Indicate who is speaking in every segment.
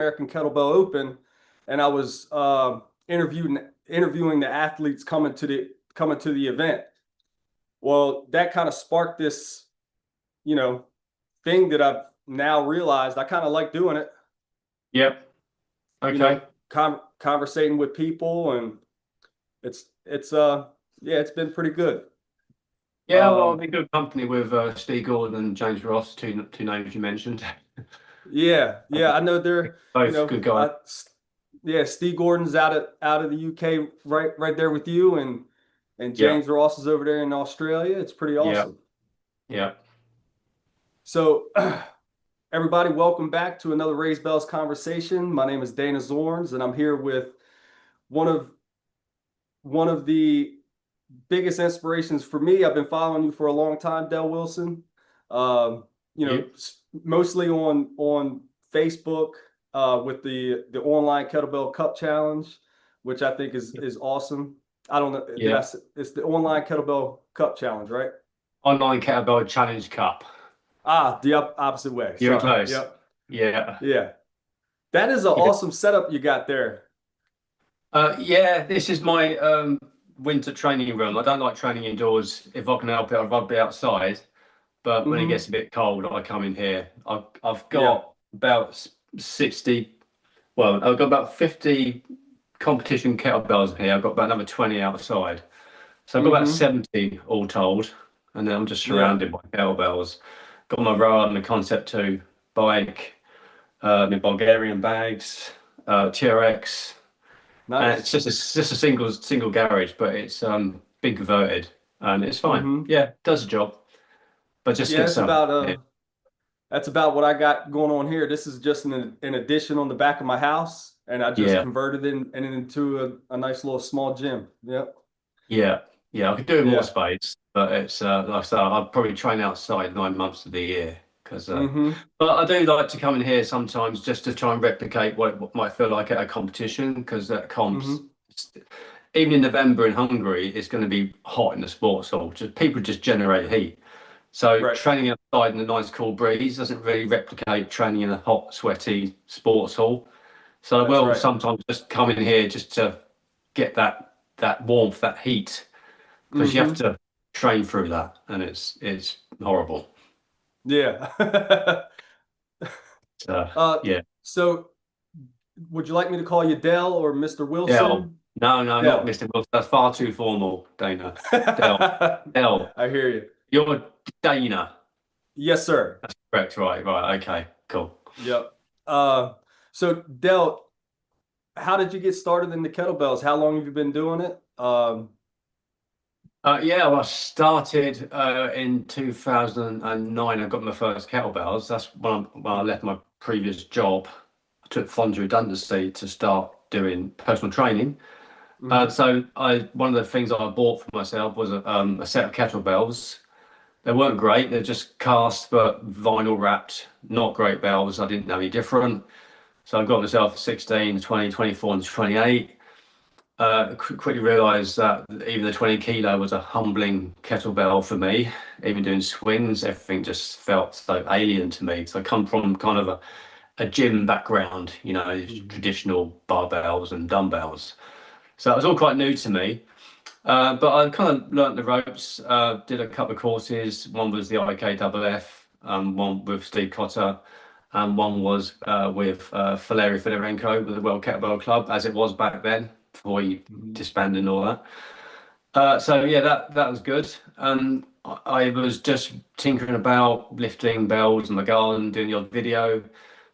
Speaker 1: American Kettlebell Open, and I was interviewing the athletes coming to the event. Well, that kind of sparked this, you know, thing that I've now realized I kind of like doing it.
Speaker 2: Yep.
Speaker 1: You know,
Speaker 2: Okay.
Speaker 1: conversating with people, and it's yeah, it's been pretty good.
Speaker 2: Yeah, well, I'm
Speaker 1: Um,
Speaker 2: in good company with Steve Gordon and James Ross, two names you mentioned.
Speaker 1: yeah, yeah, I know they're,
Speaker 2: Both good guys.
Speaker 1: yeah, Steve Gordon's out of the UK, right there with you, and
Speaker 2: Yeah,
Speaker 1: James Ross is over there in Australia. It's pretty
Speaker 2: yeah,
Speaker 1: awesome.
Speaker 2: yeah.
Speaker 1: So, everybody, welcome back to another Raise Bells conversation. My name is Dana Zorns, and I'm here with one of one of the biggest inspirations for me. I've been following you for a long time, Del Wilson. Um,
Speaker 2: You?
Speaker 1: mostly on Facebook, with the online kettlebell cup challenge, which I think is awesome. I don't know.
Speaker 2: Yeah.
Speaker 1: It's the online kettlebell cup challenge, right?
Speaker 2: Online Kettlebell Challenge Cup.
Speaker 1: The opposite way.
Speaker 2: You were
Speaker 1: Sorry.
Speaker 2: close.
Speaker 1: Yep.
Speaker 2: Yeah.
Speaker 1: Yeah. That is an
Speaker 2: Yeah.
Speaker 1: awesome setup you got there.
Speaker 2: Yeah, this is my winter training room. I don't like training indoors. If I can help it, I'd rather be outside. But when it
Speaker 1: Hmm.
Speaker 2: gets a bit cold, I come in here. I've
Speaker 1: Yeah.
Speaker 2: got about 60, well, I've got about 50 competition kettlebells in here. I've got about another 20 outside. So I've got about
Speaker 1: Hmm.
Speaker 2: 70 all told. And then I'm just
Speaker 1: Yeah.
Speaker 2: surrounded by kettlebells. Got my rower and the Concept 2 bike, my Bulgarian bags, TRX. And it's
Speaker 1: Nice.
Speaker 2: just a single garage, but it's been converted and it's fine.
Speaker 1: Hmm.
Speaker 2: Yeah, does the job, but just
Speaker 1: Yeah,
Speaker 2: gets
Speaker 1: it's
Speaker 2: some.
Speaker 1: about that's about what I got going on here. This is just an addition on the back of my house, and I just
Speaker 2: Yeah,
Speaker 1: converted it into a nice little small gym. Yep.
Speaker 2: yeah, yeah. I could do with more
Speaker 1: Yeah.
Speaker 2: space, but it's like I said, I'd probably train outside 9 months of the year because.
Speaker 1: Hmm.
Speaker 2: But I do like to come in here sometimes just to try and replicate what it might feel like at a competition because at comps,
Speaker 1: Hmm.
Speaker 2: even in November in Hungary, it's going to be hot in the sports hall. Just people just generate heat. So
Speaker 1: Right.
Speaker 2: training outside in a nice cool breeze doesn't really replicate training in a hot, sweaty sports hall. So I
Speaker 1: That's
Speaker 2: will
Speaker 1: right.
Speaker 2: sometimes just come in here just to get that warmth, that heat, because you have
Speaker 1: Hmm.
Speaker 2: to train through that, and it's horrible.
Speaker 1: Yeah.
Speaker 2: So
Speaker 1: Uh,
Speaker 2: yeah,
Speaker 1: so would you like me to call you Dell or Mr.
Speaker 2: Dell.
Speaker 1: Wilson?
Speaker 2: No, no, not
Speaker 1: Dell.
Speaker 2: Mr. Wilson. That's far too formal, Dana. Dell.
Speaker 1: I
Speaker 2: Dell.
Speaker 1: hear you.
Speaker 2: You're Dana.
Speaker 1: Yes, sir.
Speaker 2: That's correct, right? Right. Okay. Cool.
Speaker 1: Yep. Uh, so Dell, how did you get started in the kettlebells? How long have you been doing it?
Speaker 2: Yeah, well, I started in 2009. I got my first kettlebells. That's when I left my previous job. I took voluntary redundancy to start doing personal training.
Speaker 1: Mhm.
Speaker 2: One of the things I bought for myself was a set of kettlebells. They weren't great. They're just cast but vinyl wrapped. Not great bells. I didn't know any different. So I got myself 16, 20, 24, and 28. Quickly realised that even the 20 kilo was a humbling kettlebell for me. Even doing swings, everything just felt so alien to me. So I come from kind of a gym background,
Speaker 1: Mhm.
Speaker 2: traditional barbells and dumbbells. So it was all quite new to me. But I kind of learnt the ropes, did a couple of courses. One was the IKFF, one with Steve Cotter, and one was with Valery Fedorenko with the World Kettlebell Club, as it was back then, before he
Speaker 1: Mhm.
Speaker 2: disbanded and all that. So yeah, that was good. I was just tinkering about, lifting bells in my garden, doing the odd video,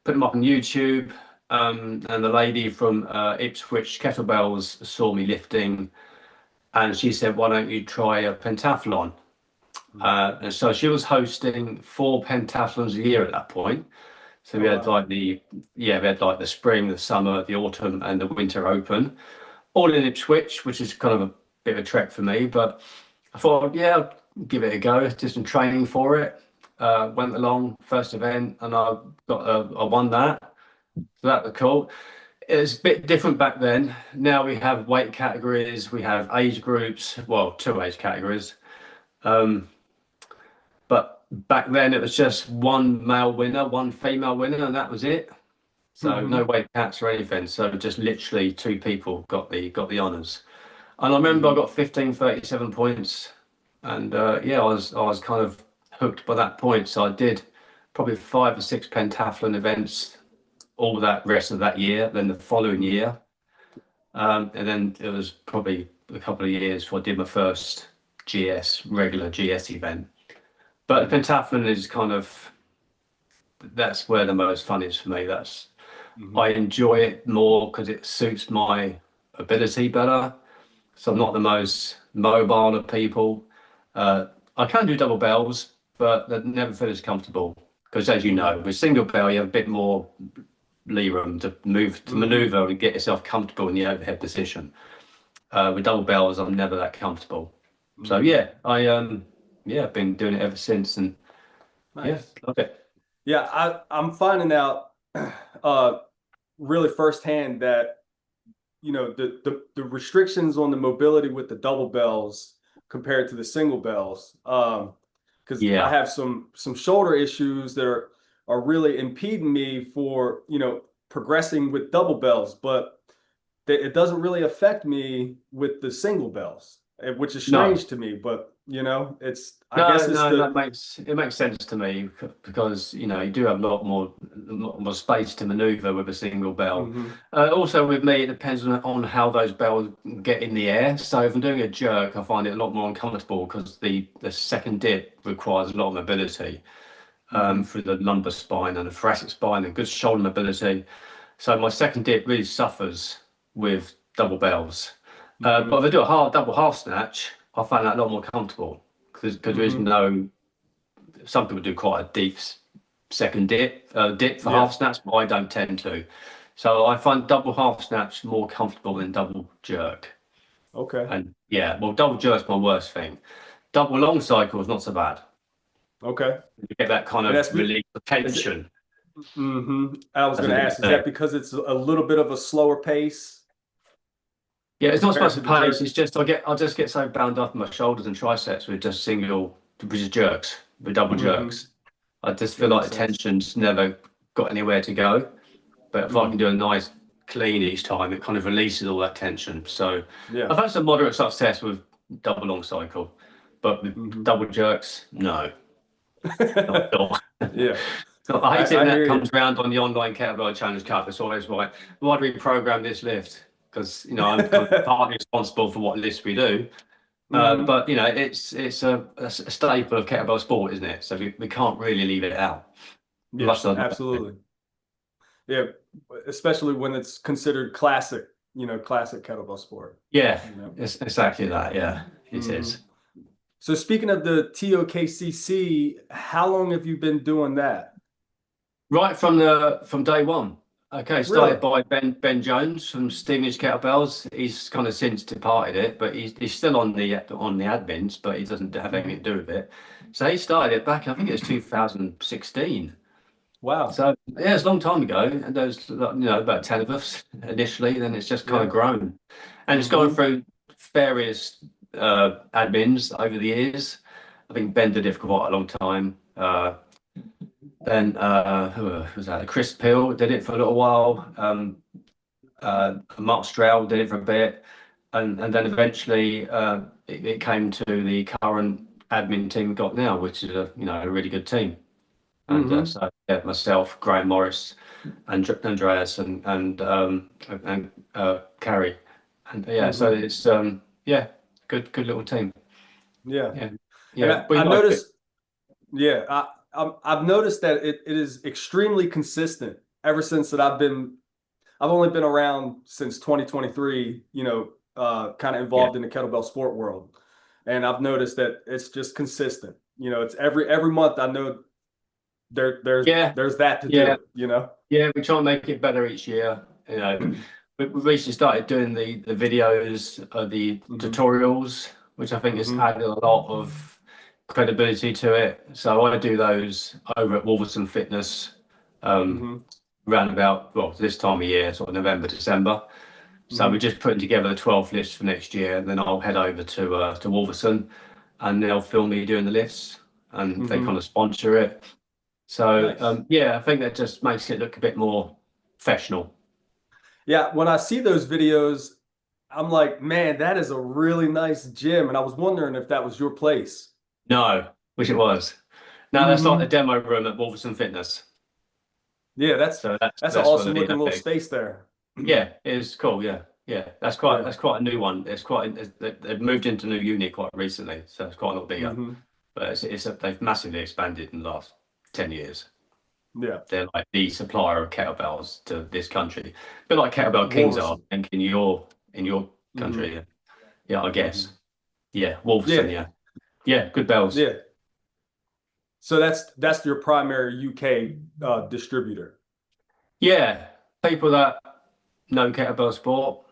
Speaker 2: putting them up on YouTube. And the lady from Ipswich Kettlebells saw me lifting and she said, "Why don't you try a pentathlon?" And so she was hosting 4 pentathlons a year at that point. So
Speaker 1: Oh wow.
Speaker 2: we had like the spring, the summer, the autumn, and the winter open, all in Ipswich, which is kind of a bit of a trek for me. But I thought, yeah, I'll give it a go. Did some training for it. Went along first event, and I won that. So that was cool. It's a bit different back then. Now we have weight categories, we have age groups, well, 2 age categories. Um, but back then it was just one male winner, one female winner, and that was it. So no
Speaker 1: Hmm.
Speaker 2: weight caps or anything. So just literally two people got the honours. And I remember I
Speaker 1: Hmm.
Speaker 2: got 1537 points, and yeah, I was kind of hooked by that point. So I did probably 5 or 6 pentathlon events all that rest of that year. Then the following
Speaker 1: Hmm.
Speaker 2: year, and then it was probably a couple of years before I did my first regular GS event. But the
Speaker 1: Hmm.
Speaker 2: pentathlon is kind of that's where the most fun is for me. That's
Speaker 1: Hmm.
Speaker 2: I enjoy it more because it suits my ability better. So I'm not the
Speaker 1: Hmm.
Speaker 2: most mobile of people. I can do double bells, but they never feel as comfortable because, as you know,
Speaker 1: Hmm.
Speaker 2: with single bell you have a bit more lee room to move to
Speaker 1: Hmm.
Speaker 2: maneuver and get yourself comfortable in the overhead position. With double bells, I'm never that comfortable. So
Speaker 1: Hmm.
Speaker 2: yeah, yeah, I've been doing it ever since, and yeah,
Speaker 1: Nice.
Speaker 2: love it.
Speaker 1: Yeah, I'm finding out uh really firsthand that the restrictions on the mobility with the double bells compared to the single bells. Because I
Speaker 2: Yeah,
Speaker 1: have some shoulder issues that are really impeding me for progressing with double bells, but it doesn't really affect me with the single bells, which is
Speaker 2: no.
Speaker 1: strange to me. But it's I guess
Speaker 2: No,
Speaker 1: it's
Speaker 2: no,
Speaker 1: the.
Speaker 2: that makes sense to me because you do have a lot more space to maneuver with a single bell.
Speaker 1: Hmm.
Speaker 2: Also, with me, it depends on how those bells get in the air. So if I'm doing a jerk, I find it a lot more uncomfortable because the second dip requires a lot of mobility
Speaker 1: Hmm.
Speaker 2: through the lumbar spine and the thoracic spine and good shoulder mobility. So my second dip really suffers with double bells. But
Speaker 1: Hmm.
Speaker 2: if I do a double half snatch, I find that a lot more comfortable because there is
Speaker 1: Hmm.
Speaker 2: no. Some people do quite a deep second dip for half
Speaker 1: Yeah.
Speaker 2: snatch, but I don't tend to. So I find double half snatch more comfortable than double jerk.
Speaker 1: Okay.
Speaker 2: And yeah, well, double jerk's my worst thing. Double long cycle is not so bad.
Speaker 1: Okay.
Speaker 2: You get that kind
Speaker 1: And
Speaker 2: of
Speaker 1: that's
Speaker 2: release of
Speaker 1: is it.
Speaker 2: tension
Speaker 1: I was
Speaker 2: as
Speaker 1: going
Speaker 2: I
Speaker 1: to
Speaker 2: do
Speaker 1: ask, is
Speaker 2: thing.
Speaker 1: that because it's a little bit of a slower pace
Speaker 2: Yeah, it's not so
Speaker 1: compared
Speaker 2: much
Speaker 1: to
Speaker 2: the
Speaker 1: the
Speaker 2: pace.
Speaker 1: jerk?
Speaker 2: It's just I just get so bound up in my shoulders and triceps with just with just jerks, with double
Speaker 1: Hmm.
Speaker 2: jerks. I just
Speaker 1: That
Speaker 2: feel like
Speaker 1: makes
Speaker 2: the
Speaker 1: sense.
Speaker 2: tension's never got anywhere to go. But if I can
Speaker 1: Hmm.
Speaker 2: do a nice clean each time, it kind of releases all that tension. So
Speaker 1: Yeah.
Speaker 2: I've had some moderate success with double long cycle, but with
Speaker 1: Hmm.
Speaker 2: double jerks, no, not at all.
Speaker 1: Yeah.
Speaker 2: So I hate it
Speaker 1: I
Speaker 2: when that
Speaker 1: hear you.
Speaker 2: comes around on the online kettlebell challenge cup. It's always like, why do we program this lift? Because I'm kind of partly responsible for what lifts we do.
Speaker 1: Hmm.
Speaker 2: But it's a staple of kettlebell sport, isn't it? So we can't really leave it out.
Speaker 1: Yeah,
Speaker 2: Much as I'd like to.
Speaker 1: absolutely. Yeah, especially when it's considered classic, classic kettlebell sport,
Speaker 2: Yeah,
Speaker 1: you know.
Speaker 2: it's exactly that. Yeah, it
Speaker 1: Hmm.
Speaker 2: is.
Speaker 1: So speaking of the TOKCC, how long have you been doing that?
Speaker 2: Right from day one. Okay, started
Speaker 1: Really?
Speaker 2: by Ben Jones from Stevenage Kettlebells. He's kind of since departed it, but he's still on the admins, but he doesn't have anything
Speaker 1: Hmm.
Speaker 2: to do with it. So he started it back, I think it was 2016.
Speaker 1: Wow.
Speaker 2: So yeah, it's a long time ago, and there's about 10 of us initially. Then it's just kind of
Speaker 1: Yeah.
Speaker 2: grown, and it's gone
Speaker 1: Hmm.
Speaker 2: through various admins over the years. I think Ben did it for quite a long time. Then who was that? Chris Peel did it for a little while. Mark Stroud did it for a bit, and then eventually it came to the current admin team we've got now, which is a really good team. And
Speaker 1: Hmm.
Speaker 2: so yeah, myself, Graham Morris, and Andreas, and Carrie, and yeah, so
Speaker 1: Hmm.
Speaker 2: it's yeah, good little team.
Speaker 1: Yeah.
Speaker 2: Yeah,
Speaker 1: And
Speaker 2: yeah,
Speaker 1: I
Speaker 2: we like it.
Speaker 1: noticed, yeah, I've noticed that it is extremely consistent ever since that I've only been around since 2023, kind of
Speaker 2: Yeah,
Speaker 1: involved in the kettlebell sport world. And I've noticed that it's just consistent. It's every month I know
Speaker 2: yeah,
Speaker 1: there's that to
Speaker 2: yeah.
Speaker 1: do.
Speaker 2: Yeah, we try and make it better each year. We recently started doing the videos, the
Speaker 1: Hmm.
Speaker 2: tutorials, which I think has
Speaker 1: Hmm.
Speaker 2: added a lot of credibility to it. So I do those over at Wolverton Fitness, um,
Speaker 1: Hmm.
Speaker 2: round about, well, this time of year, sort of November, December. So we're
Speaker 1: Hmm.
Speaker 2: just putting together the 12 lifts for next year, and then I'll head over to Wolverton, and they'll film me doing the lifts, and they kind
Speaker 1: Hmm.
Speaker 2: of sponsor it. So
Speaker 1: Nice.
Speaker 2: yeah, I think that just makes it look a bit more. professional.
Speaker 1: Yeah, when I see those videos, I'm like, man, that is a really nice gym. And I was wondering if that was your place.
Speaker 2: No, wish it was. No, that's like the
Speaker 1: Hmm.
Speaker 2: demo room at Wolverton Fitness.
Speaker 1: Yeah,
Speaker 2: So
Speaker 1: that's an
Speaker 2: that's what
Speaker 1: awesome
Speaker 2: they
Speaker 1: looking little
Speaker 2: do.
Speaker 1: space there.
Speaker 2: Yeah, it's cool. Yeah, yeah.
Speaker 1: Yeah.
Speaker 2: That's quite a new one. They've moved into new unit quite recently, so it's quite a lot bigger.
Speaker 1: Hmm.
Speaker 2: But they've massively expanded in the last 10 years.
Speaker 1: Yeah.
Speaker 2: They're like the supplier of kettlebells to this country, a bit like Kettlebell Kings are,
Speaker 1: Wolverson.
Speaker 2: I think, in your
Speaker 1: Hmm.
Speaker 2: country. Yeah, yeah, I guess.
Speaker 1: Hmm.
Speaker 2: Yeah, Wolverton.
Speaker 1: Yeah.
Speaker 2: Yeah, yeah, good bells.
Speaker 1: Yeah. So that's your primary UK distributor.
Speaker 2: Yeah, people that know kettlebell sport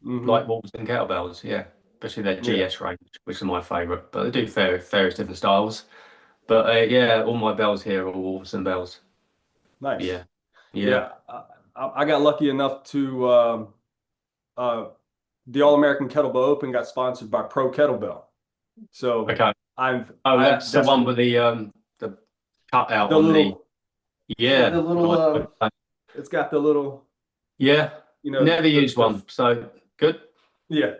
Speaker 2: like
Speaker 1: Hmm.
Speaker 2: Wolverton kettlebells. Yeah, especially their
Speaker 1: Yeah.
Speaker 2: GS range, which is my favourite. But they do various different styles. But yeah, all my bells here are all Wolverton bells.
Speaker 1: Nice.
Speaker 2: Yeah, yeah.
Speaker 1: Yeah. I got lucky enough to uh, the All American Kettlebell Open got sponsored by Pro Kettlebell. So
Speaker 2: Okay. Oh,
Speaker 1: I've
Speaker 2: that's the
Speaker 1: that's
Speaker 2: one with the cutout
Speaker 1: the
Speaker 2: on the.
Speaker 1: little yeah the
Speaker 2: Yeah,
Speaker 1: little
Speaker 2: right. Okay.
Speaker 1: it's got the little
Speaker 2: Yeah, never used
Speaker 1: the
Speaker 2: one, so good.
Speaker 1: yeah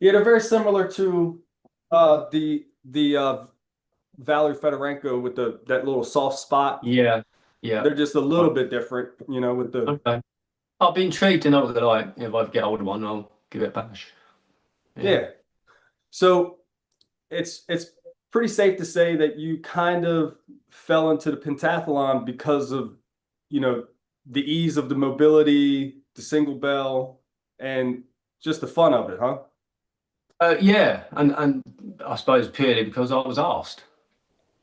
Speaker 1: yeah they're very similar to the Valerie Fedorenko with the that little soft spot.
Speaker 2: Yeah, yeah.
Speaker 1: They're just a
Speaker 2: Right.
Speaker 1: little bit different, with the
Speaker 2: Okay. I'll be intrigued to know what they're like. If I get hold of one, I'll give it a bash. Yeah.
Speaker 1: yeah. So it's pretty safe to say that you kind of fell into the pentathlon because of, you know, the ease of the mobility, the single bell, and just the fun of it, huh?
Speaker 2: Yeah, and I suppose purely because I was asked.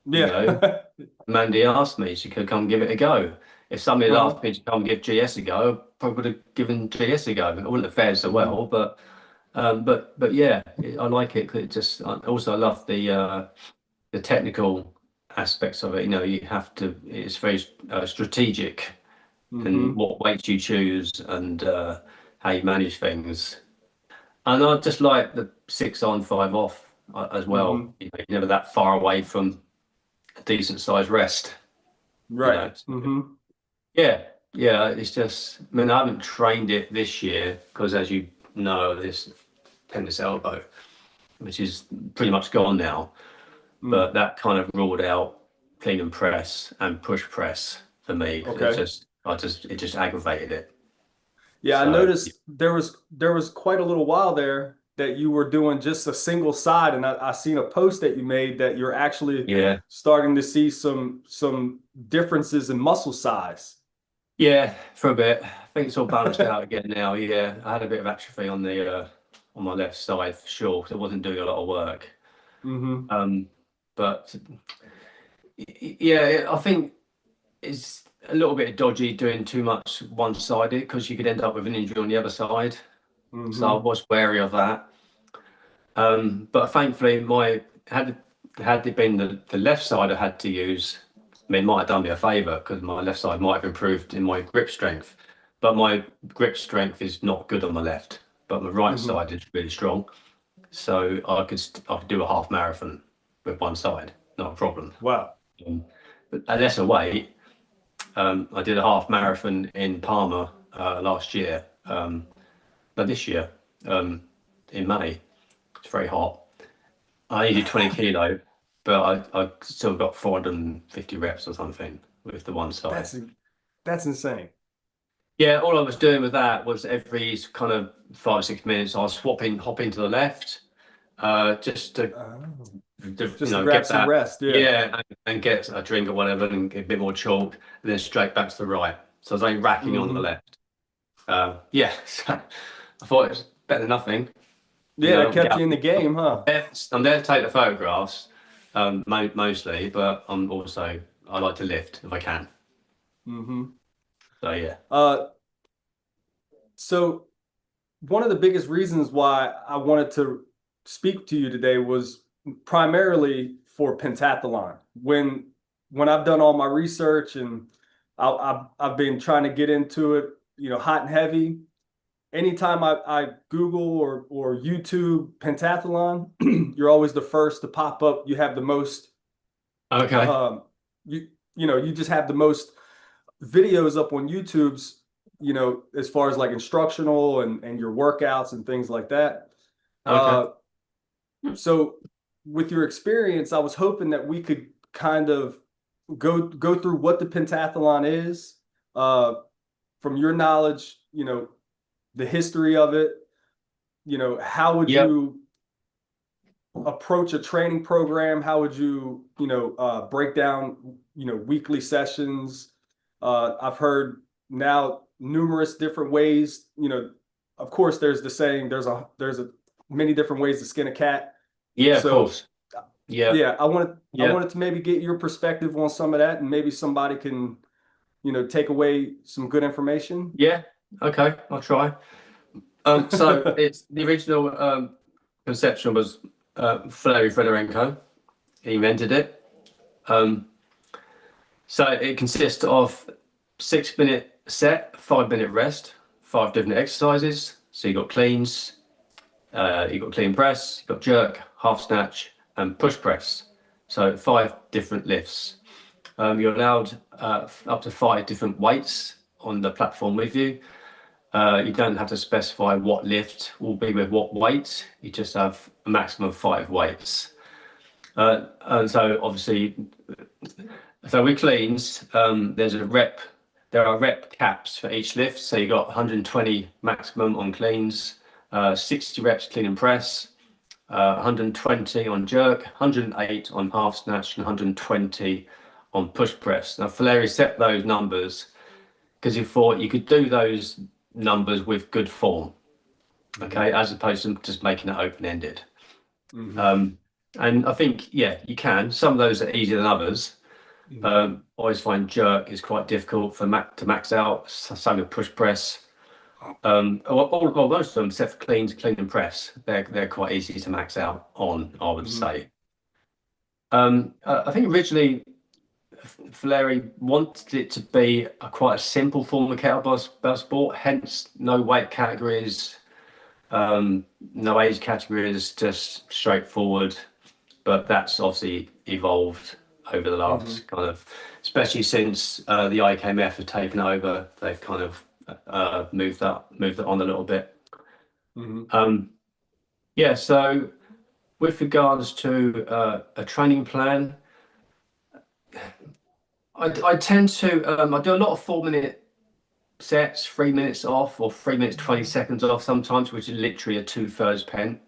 Speaker 2: You
Speaker 1: Yeah.
Speaker 2: know, Mandy asked me she could come give it a go. If somebody had
Speaker 1: Uh-huh.
Speaker 2: asked me to come give GS a go, I probably would have given GS a go. I wouldn't have fared so
Speaker 1: Hmm.
Speaker 2: well, but yeah, I like it 'cause it just. I also love the technical aspects of it. You know, you have to. It's very strategic in
Speaker 1: Hmm.
Speaker 2: what weights you choose and how you manage things. And I just like the 6 on, 5 off as well.
Speaker 1: Hmm.
Speaker 2: You know, you're never that far away from a decent sized rest. You
Speaker 1: Right.
Speaker 2: know,
Speaker 1: Hmm.
Speaker 2: yeah, yeah. It's just. I mean, I haven't trained it this year because, as you know, this tennis elbow, which is pretty much gone now.
Speaker 1: Mm.
Speaker 2: But that kind of ruled out clean and press and push press for me.
Speaker 1: Okay.
Speaker 2: It just aggravated it.
Speaker 1: Yeah, I
Speaker 2: So
Speaker 1: noticed there was quite a little while there that you were doing just a single side, and I seen a post that you made that you're actually
Speaker 2: yeah,
Speaker 1: starting to see some differences in muscle size.
Speaker 2: yeah, for a bit. I think it's all balanced out again now. Yeah, I had a bit of atrophy on my left side for sure. 'Cause I wasn't doing a lot of work.
Speaker 1: Hmm.
Speaker 2: Um, but yeah, I think it's a little bit dodgy doing too much one-sided because you could end up with an injury on the other side. So I
Speaker 1: Hmm.
Speaker 2: was wary of that. But thankfully, had it been the left side I had to use, I mean, it might have done me a favour because my left side might have improved in my grip strength. But my grip strength is not good on my left, but my right
Speaker 1: Hmm.
Speaker 2: side is really strong. So I could do a half marathon with one side, not a problem.
Speaker 1: Wow.
Speaker 2: But at lesser weight, I did a half marathon in Palma last year, but this year um, in May. It's very hot. I only did 20 kilo, but I still got 450 reps or something with the one side.
Speaker 1: That's that's insane.
Speaker 2: Yeah, all I was doing with that was every kind of 5 or 6 minutes, I was hopping to the left, just
Speaker 1: Oh.
Speaker 2: you
Speaker 1: Just to
Speaker 2: know,
Speaker 1: grab
Speaker 2: get
Speaker 1: some
Speaker 2: that,
Speaker 1: rest. Yeah.
Speaker 2: yeah, and get a drink or whatever, and get a bit more chalk, and then straight back to the right. So I was only racking on the
Speaker 1: Hmm.
Speaker 2: left. Yeah, so I thought it was better than nothing. You
Speaker 1: Yeah, that
Speaker 2: know,
Speaker 1: kept you in the game, huh?
Speaker 2: I'm there to take the photographs, mostly, but I like to lift if I can.
Speaker 1: Hmm.
Speaker 2: So yeah.
Speaker 1: Uh, so one of the biggest reasons why I wanted to speak to you today was primarily for pentathlon. When I've done all my research and I've been trying to get into it, hot and heavy. Anytime I Google or YouTube pentathlon, you're always the first to pop up. You have the most
Speaker 2: Okay.
Speaker 1: um, you you just have the most videos up on YouTube's as far as like instructional and your workouts and things like that.
Speaker 2: Okay.
Speaker 1: Uh, so with your experience, I was hoping that we could kind of go through what the pentathlon is, uh, from your knowledge, the history of it, how would
Speaker 2: Yep.
Speaker 1: you approach a training program? How would you, break down, weekly sessions? I've heard now numerous different ways. Of course, there's the saying, there's a many different ways to skin a cat.
Speaker 2: Yeah, of
Speaker 1: So
Speaker 2: course. Yeah.
Speaker 1: yeah, I
Speaker 2: Yeah.
Speaker 1: wanted to maybe get your perspective on some of that, and maybe somebody can, take away some good information.
Speaker 2: Yeah. Okay. I'll try. So it's the original conception was Valery Fedorenko. He invented it. Um, so it consists of 6 minute set, 5 minute rest, five different exercises. So you got cleans, you got clean press, you got jerk, half snatch, and push press. So five different lifts. You're allowed up to five different weights on the platform with you. You don't have to specify what lift will be with what weight. You just have a maximum of five weights. And so obviously, so with cleans, there are rep caps for each lift. So you got 120 maximum on cleans, 60 reps clean and press, 120 on jerk, 108 on half snatch, and 120 on push press. Now, Valeri set those numbers because he thought you could do those numbers with good form, okay, as opposed to just making it open ended.
Speaker 1: Mm-hmm.
Speaker 2: And I think, yeah, you can. Some of those are easier than others.
Speaker 1: Mm-hmm.
Speaker 2: Always find jerk is quite difficult for to max out. Same with push press. Most of them, except for clean and press, they're quite easy to max out on, I would
Speaker 1: Mm-hmm.
Speaker 2: say. I think originally Valeri wanted it to be quite a simple form of kettlebell sport, hence no weight categories, no age categories, just straightforward. But that's obviously evolved over the
Speaker 1: Mm-hmm.
Speaker 2: last kind of, especially since the IKMF have taken over. They've kind of moved that on a little bit.
Speaker 1: Mm-hmm.
Speaker 2: Um, yeah. So with regards to a training plan, I tend to I do a lot of 4 minute sets, 3 minutes off, or 3 minutes 20 seconds off sometimes, which is literally a two-thirds pen.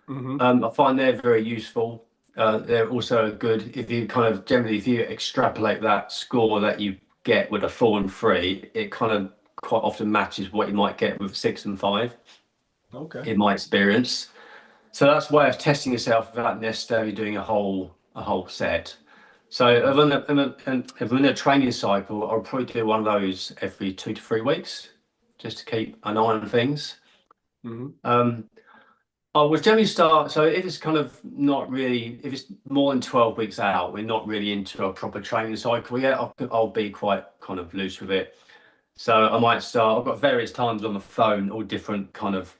Speaker 1: Mm-hmm.
Speaker 2: I find they're very useful. They're also good if you kind of generally, if you extrapolate that score that you get with a 4 and 3, it kind of quite often matches what you might get with 6 and 5
Speaker 1: Okay.
Speaker 2: in my experience. So that's a way of testing yourself without necessarily doing a whole set. So
Speaker 1: Mm-hmm.
Speaker 2: if I'm in a training cycle, I'll probably do one of those every 2 to 3 weeks, just to keep an eye on things.
Speaker 1: Mm-hmm.
Speaker 2: Um, I would generally start. So if it's kind of not really, if it's more than 12 weeks out, we're not really into a proper training cycle yet. I'll be quite kind of loose with it. So I might start. I've got various times on the phone, all different kind of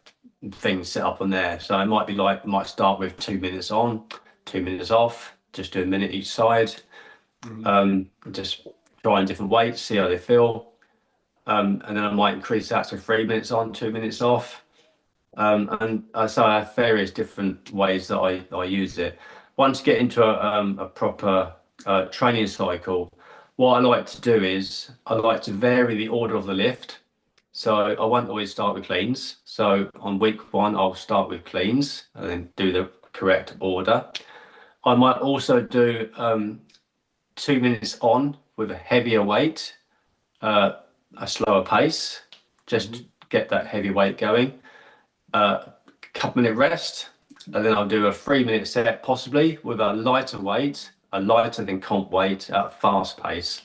Speaker 2: things set up on there. So it might be like, might start with 2 minutes on, 2 minutes off, just do a minute each side.
Speaker 1: Mm-hmm.
Speaker 2: Just trying different weights, see how they feel. And then I might increase that to 3 minutes on, 2 minutes off. So I have various different ways that I use it. Once you get into a proper training cycle, what I like to do is I like to vary the order of the lift. So I won't always start with cleans. So on week one, I'll start with cleans and then do the correct order. I might also do 2 minutes on with a heavier weight, a slower pace, just
Speaker 1: Mm-hmm.
Speaker 2: to get that heavy weight going. Couple-minute rest, and then I'll do a 3 minute set, possibly with a lighter weight, a lighter than comp weight at a fast pace.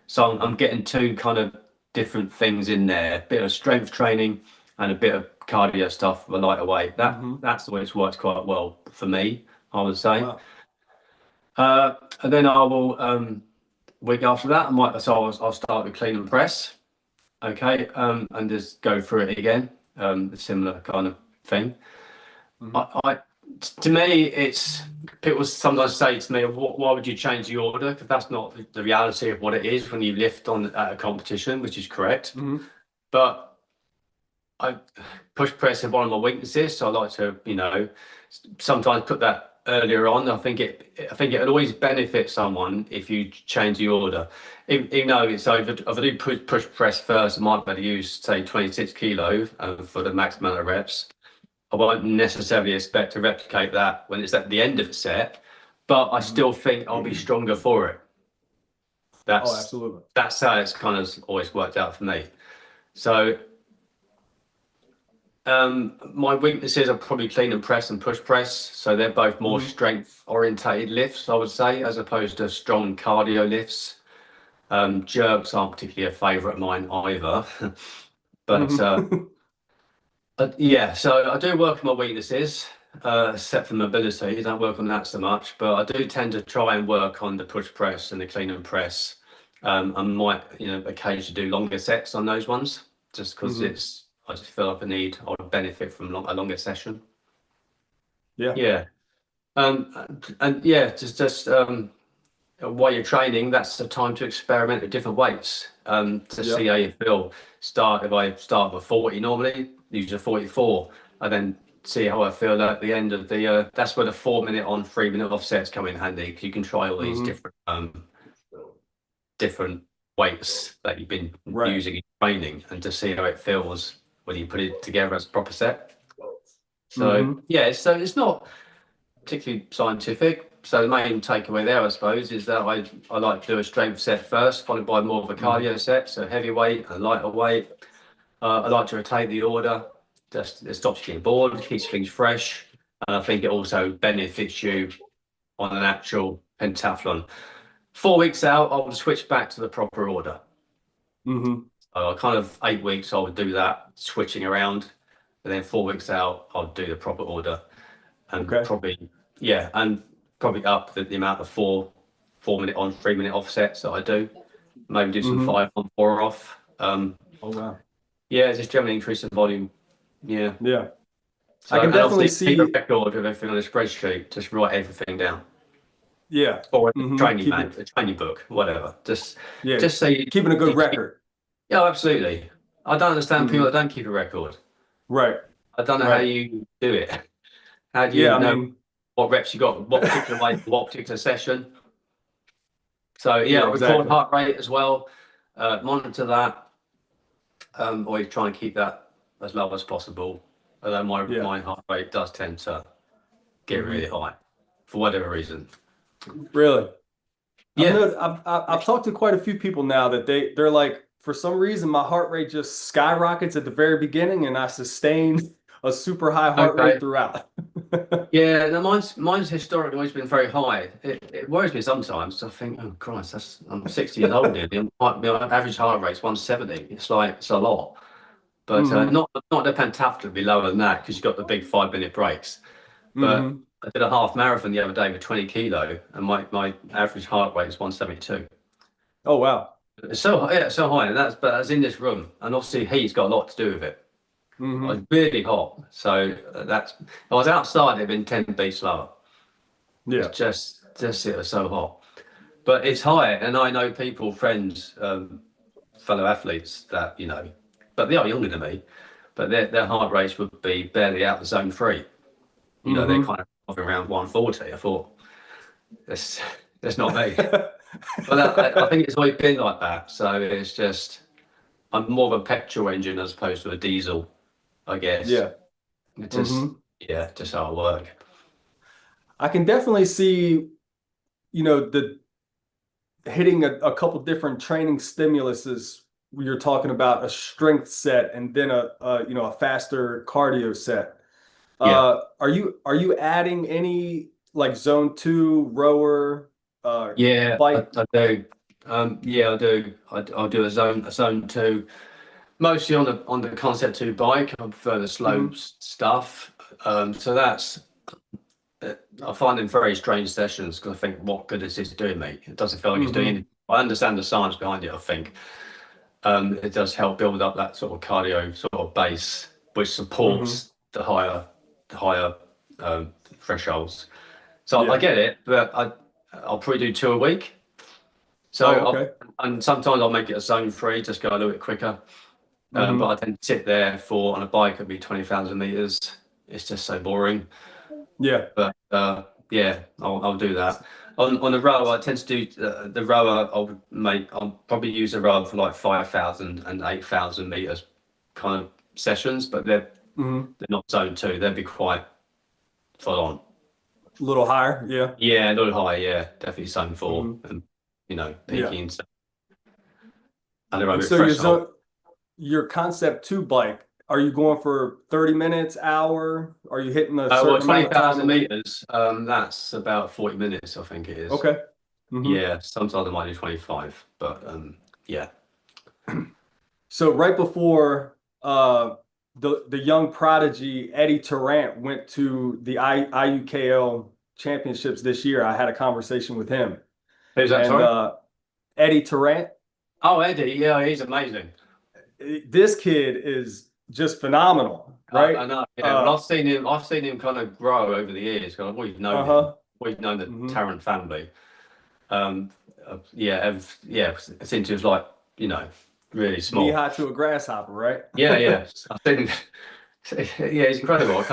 Speaker 2: So I'm getting two kind of different things in there, a bit of strength training and a bit of cardio stuff with a lighter weight.
Speaker 1: Mm-hmm.
Speaker 2: That's the way it's worked quite well for me, I would say.
Speaker 1: Wow.
Speaker 2: And then I will week after that, I'll start with clean and press, okay, and just go through it again, a similar kind of thing.
Speaker 1: Mm-hmm.
Speaker 2: I to me, it's people sometimes say to me, why would you change the order? Because that's not the reality of what it is when you lift on at a competition, which is correct.
Speaker 1: Mm-hmm.
Speaker 2: but I push press is one of my weaknesses, so I like to, sometimes put that earlier on. I think it would always benefit someone if you change the order. Even though it's over, if I do push press first, I might better use say 26 kilo for the max amount of reps. I won't necessarily expect to replicate that when it's at the end of the set, but I
Speaker 1: Mhm.
Speaker 2: still think I'll be stronger for it.
Speaker 1: Oh,
Speaker 2: That's
Speaker 1: absolutely.
Speaker 2: that's how it's kind of always worked out for me. So my weaknesses are probably clean and press and push press. So they're both more
Speaker 1: Hmm.
Speaker 2: strength orientated lifts, I would say, as opposed to strong cardio lifts. Jerks aren't particularly a favorite of mine either. But
Speaker 1: Hmm.
Speaker 2: yeah, so I do work on my weaknesses, except for mobility. I don't work on that so much, but I do tend to try and work on the push press and the clean and press. I might, occasionally do longer sets on those ones, just because
Speaker 1: Hmm.
Speaker 2: I just feel like I would benefit from a longer session.
Speaker 1: Yeah.
Speaker 2: Yeah. And yeah, just while you're training, that's the time to experiment with different weights, to see
Speaker 1: Yep.
Speaker 2: how you feel. If I start with 40 normally, use a 44, and then see how I feel at the end of that's where the 4 minute on, 3 minute offsets come in handy, because you can try all these
Speaker 1: Hmm.
Speaker 2: different weights that you've been
Speaker 1: Right.
Speaker 2: using in training, and to see how it feels when you put it together as a proper set. So
Speaker 1: Hmm.
Speaker 2: yeah, so it's not particularly scientific. So the main takeaway there, I suppose, is that I like to do a strength set first, followed by more of a
Speaker 1: Hmm.
Speaker 2: cardio set, so heavy weight and lighter weight. I like to rotate the order. Just it stops you getting bored, keeps things fresh, and I think it also benefits you on an actual pentathlon. 4 weeks out, I would switch back to the proper order.
Speaker 1: Hmm.
Speaker 2: Kind of 8 weeks, I would do that, switching around, and then 4 weeks out, I'll do the proper order. And
Speaker 1: Okay.
Speaker 2: probably and probably up the amount of 4 minute on, 3 minute offsets that I do. Maybe do some
Speaker 1: Hmm.
Speaker 2: 5 on, 4 off.
Speaker 1: Oh, wow.
Speaker 2: Yeah, just generally increase the volume. Yeah.
Speaker 1: Yeah. I
Speaker 2: So
Speaker 1: can
Speaker 2: and
Speaker 1: definitely
Speaker 2: obviously keep a
Speaker 1: see.
Speaker 2: record of everything on a spreadsheet. Just write everything down,
Speaker 1: Yeah.
Speaker 2: or a
Speaker 1: Hmm.
Speaker 2: training
Speaker 1: Keep it.
Speaker 2: man, a training book, whatever.
Speaker 1: Yeah.
Speaker 2: Just so
Speaker 1: Keeping a good
Speaker 2: you keep.
Speaker 1: record.
Speaker 2: Yeah, absolutely. I don't understand people that
Speaker 1: Hmm.
Speaker 2: don't keep a record.
Speaker 1: Right.
Speaker 2: I don't know how
Speaker 1: Right.
Speaker 2: you do it. How do
Speaker 1: Yeah.
Speaker 2: you
Speaker 1: I
Speaker 2: know
Speaker 1: mean,
Speaker 2: what reps you got, what particular weight, what particular session? So
Speaker 1: yeah,
Speaker 2: yeah, I record
Speaker 1: exactly.
Speaker 2: heart rate as well. Monitor that. Always try and keep that as low as possible. Although
Speaker 1: Yeah.
Speaker 2: my heart rate does tend to get really
Speaker 1: Hmm.
Speaker 2: high for whatever reason.
Speaker 1: Really.
Speaker 2: Yeah.
Speaker 1: I've talked to quite a few people now that they're like, for some reason my heart rate just skyrockets at the very beginning and I sustain a super high heart rate
Speaker 2: Okay.
Speaker 1: throughout.
Speaker 2: Yeah. No, mine's historically always been very high. It worries me sometimes. I think, oh Christ, I'm 60 years old nearly. And my average heart rate's 170. It's a lot. But
Speaker 1: Hmm.
Speaker 2: not the pentathlon would be lower than that, because you've got the big 5 minute breaks. But
Speaker 1: Hmm.
Speaker 2: I did a half marathon the other day with 20 kilo, and my average heart rate is 172.
Speaker 1: Oh wow.
Speaker 2: It's so high, yeah, so high, and that's in this room, and obviously heat's got a lot to do with it. I was
Speaker 1: Hmm.
Speaker 2: really hot, so that's I was outside. It'd been 10 beats lower. It's
Speaker 1: Yeah.
Speaker 2: just it was so hot, but it's high, and I know people, friends, fellow athletes that but they are younger than me, but their heart rates would be barely out the zone three. They're
Speaker 1: Hmm.
Speaker 2: kind of hovering around 140. I thought that's that's not me. But I think it's always been like that. So it's just I'm more of a petrol engine as opposed to a diesel, I guess.
Speaker 1: Yeah.
Speaker 2: It just
Speaker 1: Hmm.
Speaker 2: yeah, just how I work.
Speaker 1: I can definitely see, the hitting a couple different training stimuluses. You're talking about a strength set and then a faster cardio set.
Speaker 2: Yeah,
Speaker 1: Are you adding any like zone two rower,
Speaker 2: yeah,
Speaker 1: bike?
Speaker 2: I do. Yeah, I do. I'll do a zone two, mostly on the concept two bike. I prefer the slow
Speaker 1: Hmm.
Speaker 2: stuff. So that's I find them very strange sessions, because I think, what good is this doing me? It doesn't feel like it's doing
Speaker 1: Hmm.
Speaker 2: anything. I understand the science behind it. I think it does help build up that sort of cardio sort of base, which
Speaker 1: Hmm.
Speaker 2: supports the higher thresholds. So I
Speaker 1: Yeah.
Speaker 2: get it, but I'll probably do two a week. So
Speaker 1: Oh, okay.
Speaker 2: and sometimes I'll make it a zone three, just go a little bit quicker. But
Speaker 1: Mm-hmm.
Speaker 2: I tend to sit there for on a bike it'd be 20,000 meters. It's just so boring.
Speaker 1: Yeah.
Speaker 2: But yeah, I'll do that. On the row, I tend to do the rower. I'll probably use a rower for like 5,000 and 8,000 meters kind of sessions, but
Speaker 1: Mm-hmm.
Speaker 2: they're not zone two. They'd be quite full on.
Speaker 1: A little higher. Yeah.
Speaker 2: Yeah, a little high. Yeah, definitely zone four
Speaker 1: Mm-hmm.
Speaker 2: and
Speaker 1: Yeah.
Speaker 2: peaking and
Speaker 1: And
Speaker 2: anaerobic
Speaker 1: so your
Speaker 2: threshold.
Speaker 1: your concept two bike, are you going for 30 minutes, hour? Are you hitting a
Speaker 2: Well,
Speaker 1: certain amount of time a
Speaker 2: 20,000
Speaker 1: week?
Speaker 2: meters. That's about 40 minutes, I think it is.
Speaker 1: Okay. Mm-hmm.
Speaker 2: Yeah, sometimes I might do 25, but yeah.
Speaker 1: So right before the young prodigy Eddie Tarrant went to the IUKL championships this year, I had a conversation with him.
Speaker 2: Who's that?
Speaker 1: And
Speaker 2: Sorry.
Speaker 1: Eddie Tarrant,
Speaker 2: Oh, Eddie. Yeah, he's amazing.
Speaker 1: this kid is just phenomenal,
Speaker 2: I
Speaker 1: right?
Speaker 2: know. Yeah. Well, I've seen him. I've seen him kind of grow over the years. 'Cause I've always known him.
Speaker 1: Uh-huh.
Speaker 2: Always known the
Speaker 1: Hmm.
Speaker 2: Tarrant family. Yeah. Yeah. Since he was like, really
Speaker 1: Knee
Speaker 2: small.
Speaker 1: high to a grasshopper, right?
Speaker 2: Yeah. Yeah. I've seen. Yeah, he's incredible. I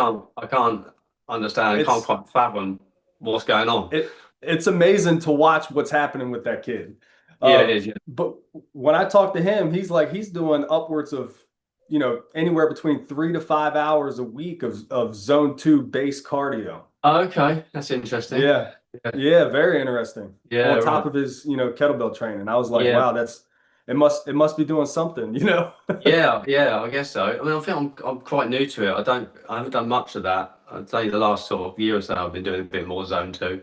Speaker 2: can't understand. I can't
Speaker 1: It's
Speaker 2: quite fathom what's going on.
Speaker 1: it's amazing to watch what's happening with that kid.
Speaker 2: Yeah, it is. Yeah.
Speaker 1: But when I talk to him, he's like he's doing upwards of, anywhere between 3 to 5 hours a week of zone two base cardio.
Speaker 2: Oh, okay, that's interesting.
Speaker 1: Yeah.
Speaker 2: Yeah.
Speaker 1: Yeah, very interesting.
Speaker 2: Yeah.
Speaker 1: On top
Speaker 2: Right.
Speaker 1: of his, kettlebell training. I was like,
Speaker 2: Yeah.
Speaker 1: wow, it must be doing something.
Speaker 2: Yeah, yeah, I guess so. I mean, I think I'm quite new to it. I haven't done much of that. I'd say the last sort of year or so, I've been doing a bit more zone two.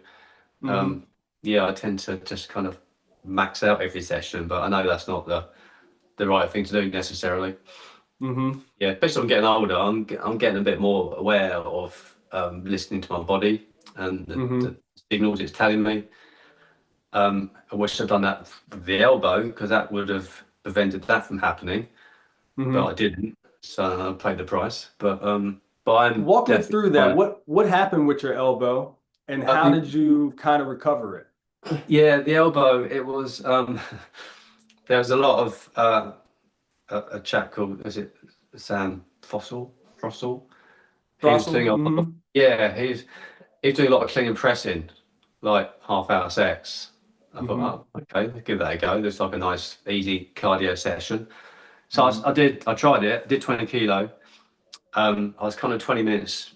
Speaker 1: Hmm.
Speaker 2: Um, yeah, I tend to just kind of max out every session, but I know that's not the right thing to do necessarily.
Speaker 1: Hmm.
Speaker 2: Yeah, especially I'm getting older. I'm getting a bit more aware of listening to my body and the
Speaker 1: Hmm.
Speaker 2: signals it's telling me. I wish I'd done that with the elbow because that would have prevented that from happening, but I
Speaker 1: Hmm.
Speaker 2: didn't, so I paid the price. But I'm
Speaker 1: Walk me
Speaker 2: definitely
Speaker 1: through
Speaker 2: trying
Speaker 1: that. What happened with your elbow and
Speaker 2: to.
Speaker 1: how did you kind of recover it?
Speaker 2: Yeah, the elbow. It was there was a lot of a chap called is it Sam Fossil. He was
Speaker 1: Throstle?
Speaker 2: doing a lot of,
Speaker 1: Hmm.
Speaker 2: yeah, he's doing a lot of clean and pressing, like half-hour sets. I
Speaker 1: Hmm.
Speaker 2: thought, oh, okay, give that a go. Looks like a nice, easy cardio session. So
Speaker 1: Hmm.
Speaker 2: I tried it, did 20 kilo. I was kind of 20 minutes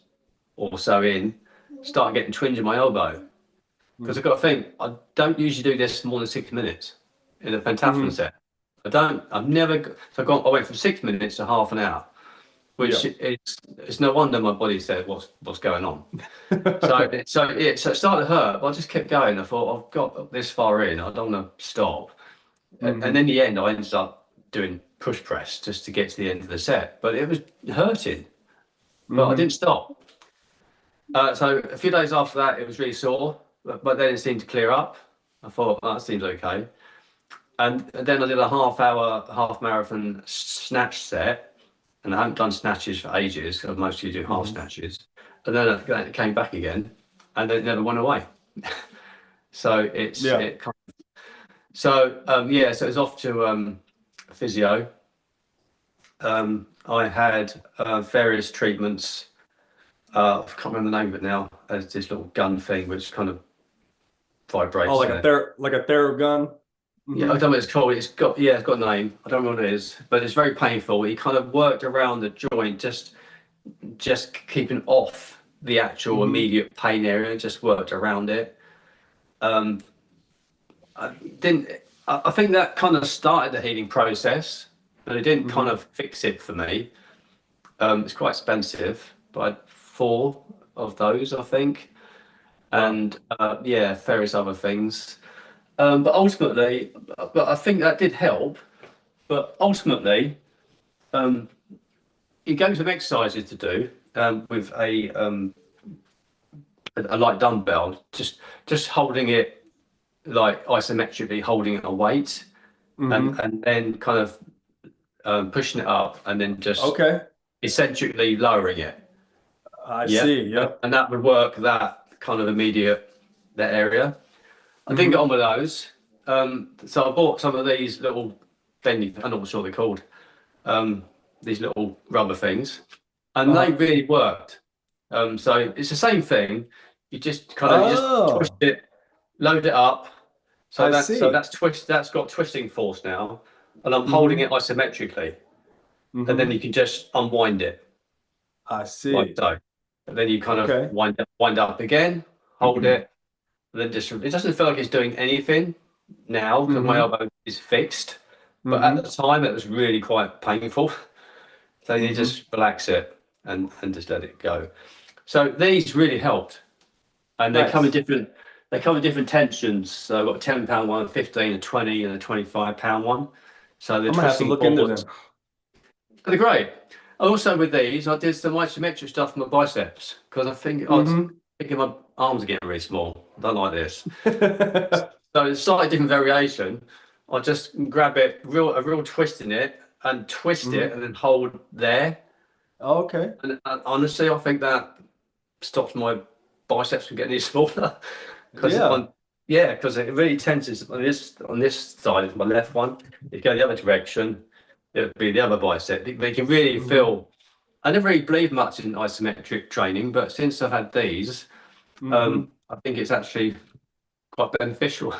Speaker 2: or so in, started getting twinge in my elbow. Because I've got to think, I don't usually do this more than 6 minutes in a pentathlon
Speaker 1: Hmm.
Speaker 2: set. I've never, so I went from 6 minutes to half an hour, which
Speaker 1: Yeah.
Speaker 2: it's no wonder my body said, what's going on? So it started to hurt, but I just kept going. I thought, I've got this far in, I don't want to stop. And
Speaker 1: Hmm.
Speaker 2: in the end, I ended up doing push press just to get to the end of the set, but it was hurting, but I didn't
Speaker 1: Hmm.
Speaker 2: stop. So a few days after that, it was really sore, but then it seemed to clear up. I thought, oh, that seems okay. And then I did a half-hour, half marathon snatch set, and I haven't done snatches for ages. I mostly do half
Speaker 1: Hmm.
Speaker 2: snatches. And then it came back again, and it never went away. So
Speaker 1: Yeah.
Speaker 2: yeah. So it's off to physio. I had various treatments. I can't remember the name of it now. There's this little gun thing which kind of
Speaker 1: Oh,
Speaker 2: vibrates
Speaker 1: like
Speaker 2: and
Speaker 1: a
Speaker 2: it.
Speaker 1: Theragun.
Speaker 2: Yeah, I
Speaker 1: Hmm.
Speaker 2: don't know what it's called. It's got a name. I don't know what it is, but it's very painful. He kind of worked around the joint, just keeping off the actual
Speaker 1: Hmm.
Speaker 2: immediate pain area. Just worked around it. Um, I didn't. I think that kind of started the healing process, but it didn't kind
Speaker 1: Hmm.
Speaker 2: of fix it for me. It's quite expensive, but I had four of those, I think,
Speaker 1: Wow.
Speaker 2: and yeah, various other things. But ultimately, but I think that did help. But ultimately, um, you gave me some exercises to do with a light dumbbell, just holding it like isometrically, holding a weight, and
Speaker 1: Hmm.
Speaker 2: and then kind of pushing it up, and then just
Speaker 1: Okay.
Speaker 2: eccentrically lowering it.
Speaker 1: I
Speaker 2: Yeah,
Speaker 1: see. Yep.
Speaker 2: and that would work that kind of immediate that area. I didn't get
Speaker 1: Hmm.
Speaker 2: on with those, so I bought some of these little bendy. I'm not sure what they're called. um, these little rubber things, and they
Speaker 1: Uh-huh.
Speaker 2: really worked. So it's the same thing. You just kind of you just twist
Speaker 1: Oh,
Speaker 2: it, load it up.
Speaker 1: I
Speaker 2: So
Speaker 1: see.
Speaker 2: that's twist. That's got twisting force now, and I'm holding
Speaker 1: Mm-hmm.
Speaker 2: it isometrically, and then
Speaker 1: Mm-hmm.
Speaker 2: you can just unwind it
Speaker 1: I
Speaker 2: like
Speaker 1: see.
Speaker 2: so. And then you kind of
Speaker 1: Okay.
Speaker 2: wind up again, hold it, and then just it doesn't feel like it's doing anything now because my
Speaker 1: Mm-hmm.
Speaker 2: elbow is fixed. But at
Speaker 1: Mm-hmm.
Speaker 2: the time, it was really quite painful. So you
Speaker 1: Mm-hmm.
Speaker 2: just relax it and just let it go. So these really helped, and they come in
Speaker 1: Nice.
Speaker 2: different. They come in different tensions. So I've got a £10 one, a 15, a 20, and a £25 one. So the
Speaker 1: I'm gonna have to
Speaker 2: twisting
Speaker 1: look into
Speaker 2: boards,
Speaker 1: them.
Speaker 2: they're great. Also with these, I did some isometric stuff for my biceps because I was
Speaker 1: Mm-hmm.
Speaker 2: thinking my arms are getting really small. I don't like this. So it's slightly different variation. I just grab it, a real twist in it, and twist it,
Speaker 1: Mm-hmm.
Speaker 2: and then hold there.
Speaker 1: Okay.
Speaker 2: And honestly, I think that stops my biceps from getting any smaller. Because
Speaker 1: Yeah.
Speaker 2: on yeah, because it really tenses on this side is my left one. If you go the other direction, it would be the other bicep. But you can really
Speaker 1: Mm-hmm.
Speaker 2: feel. I never really believed much in isometric training, but since I've had these,
Speaker 1: Mm-hmm.
Speaker 2: I think it's actually quite beneficial.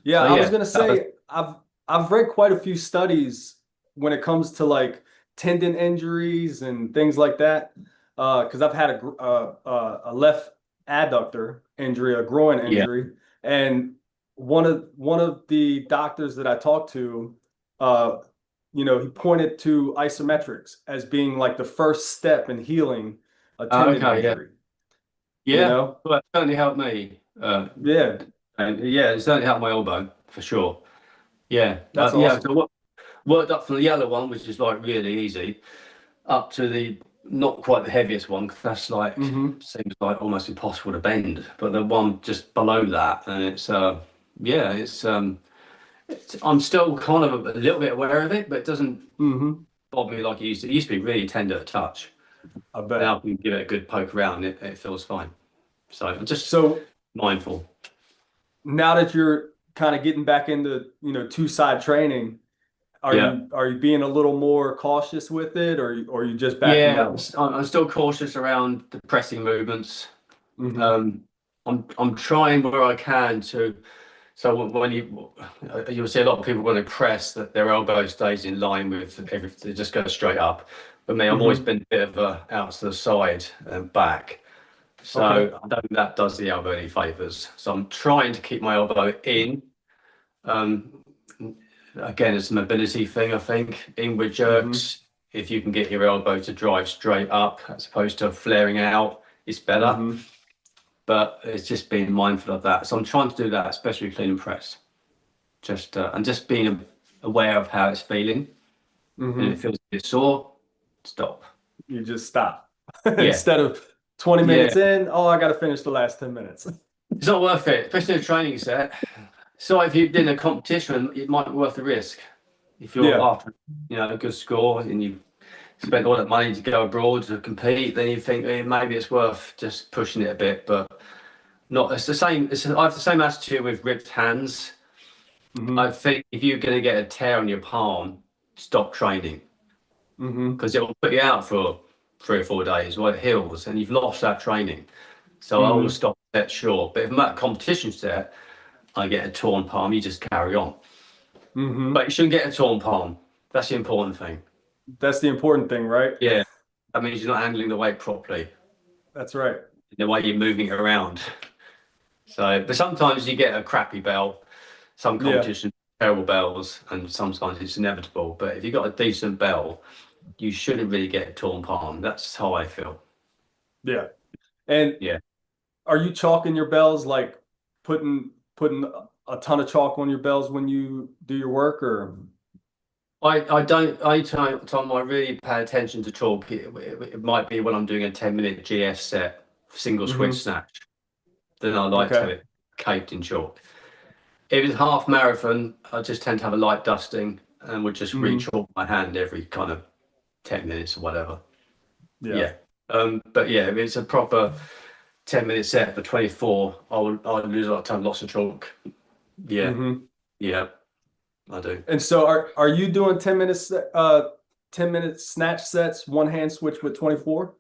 Speaker 1: Yeah,
Speaker 2: So
Speaker 1: I was
Speaker 2: yeah,
Speaker 1: gonna
Speaker 2: that was
Speaker 1: say I've read quite a few studies when it comes to like tendon injuries and things like that. Because I've had a left adductor injury, a groin
Speaker 2: yeah.
Speaker 1: injury, and one of the doctors that I talked to, uh, he pointed to isometrics as being like the first step in healing a tendon
Speaker 2: Okay, yeah,
Speaker 1: injury. You
Speaker 2: yeah.
Speaker 1: know?
Speaker 2: Well, it certainly helped me.
Speaker 1: Yeah,
Speaker 2: And yeah, it certainly helped my elbow for sure. Yeah,
Speaker 1: that's
Speaker 2: yeah.
Speaker 1: awesome.
Speaker 2: So what worked up from the yellow one, which is like really easy, up to the not quite the heaviest one, 'cause that's like
Speaker 1: Hmm.
Speaker 2: seems like almost impossible to bend. But the one just below that, and yeah, I'm still kind of a little bit aware of it, but it doesn't
Speaker 1: Hmm.
Speaker 2: bother me like it used to. It used to be really tender to touch.
Speaker 1: I
Speaker 2: Now
Speaker 1: bet.
Speaker 2: I can give it a good poke around, it feels fine. So I'm just
Speaker 1: So
Speaker 2: mindful.
Speaker 1: now that you're kind of getting back into, two-side training, are
Speaker 2: Yeah.
Speaker 1: you are you being a little more cautious with it, or are you just back to
Speaker 2: Yeah,
Speaker 1: normal?
Speaker 2: I'm still cautious around the pressing movements.
Speaker 1: Hmm.
Speaker 2: Um, I'm trying where I can to. So when you'll see a lot of people when they press that their elbow stays in line with everything, they just go straight up. But me, I'm always
Speaker 1: Hmm.
Speaker 2: been a bit of a out to the side and back. So
Speaker 1: Okay.
Speaker 2: I don't think that does the elbow any favors. So I'm trying to keep my elbow in. Um, Again, it's a mobility thing, I think. Inward
Speaker 1: Hmm.
Speaker 2: jerks, if you can get your elbow to drive straight up as opposed to flaring out, it's better.
Speaker 1: Hmm.
Speaker 2: But it's just being mindful of that. So I'm trying to do that, especially clean and press. Just being aware of how it's feeling. And if it
Speaker 1: Hmm.
Speaker 2: feels a bit sore, stop.
Speaker 1: You just stop
Speaker 2: Yeah,
Speaker 1: instead of 20
Speaker 2: yeah.
Speaker 1: minutes in. Oh, I got to finish the last 10 minutes.
Speaker 2: It's not worth it, especially in a training set. So if you're in a competition, it might be worth the risk. If you're
Speaker 1: Yeah.
Speaker 2: after, a good score and you've spent all that money to go abroad to compete, then you think maybe it's worth just pushing it a bit. But not. It's the same. I have the same attitude with ripped hands. I
Speaker 1: Hmm.
Speaker 2: think if you're going to get a tear on your palm, stop training
Speaker 1: Hmm.
Speaker 2: because it will put you out for 3 or 4 days while it heals, and you've lost that training. So I always
Speaker 1: Hmm.
Speaker 2: stop that short. But if I'm at a competition set, I get a torn palm, you just carry on. But
Speaker 1: Hmm.
Speaker 2: you shouldn't get a torn palm. That's the important thing.
Speaker 1: That's the important thing, right?
Speaker 2: Yeah, that means you're not handling the weight properly,
Speaker 1: That's right.
Speaker 2: the way you're moving it around. So, but sometimes you get a crappy bell, some
Speaker 1: Yeah.
Speaker 2: competitions, terrible bells, and sometimes it's inevitable. But if you've got a decent bell, you shouldn't really get a torn palm. That's how I feel.
Speaker 1: Yeah. And
Speaker 2: Yeah.
Speaker 1: are you chalking your bells, like putting a ton of chalk on your bells when you do your work, or?
Speaker 2: I don't, I time I really pay attention to chalk. It might be when I'm doing a 10-minute GS set, single switch
Speaker 1: Hmm.
Speaker 2: snatch, then I like to have
Speaker 1: Okay.
Speaker 2: it caked in chalk. If it's half marathon, I just tend to have a light dusting and would just
Speaker 1: Hmm.
Speaker 2: re-chalk my hand every kind of 10 minutes or whatever.
Speaker 1: Yeah.
Speaker 2: Yeah. But yeah, if it's a proper 10-minute set for 24, I would lose a lot of time, lots of chalk. Yeah.
Speaker 1: Hmm.
Speaker 2: Yeah, I do.
Speaker 1: And so are you doing 10 minutes 10-minute snatch sets, one hand switch with 24?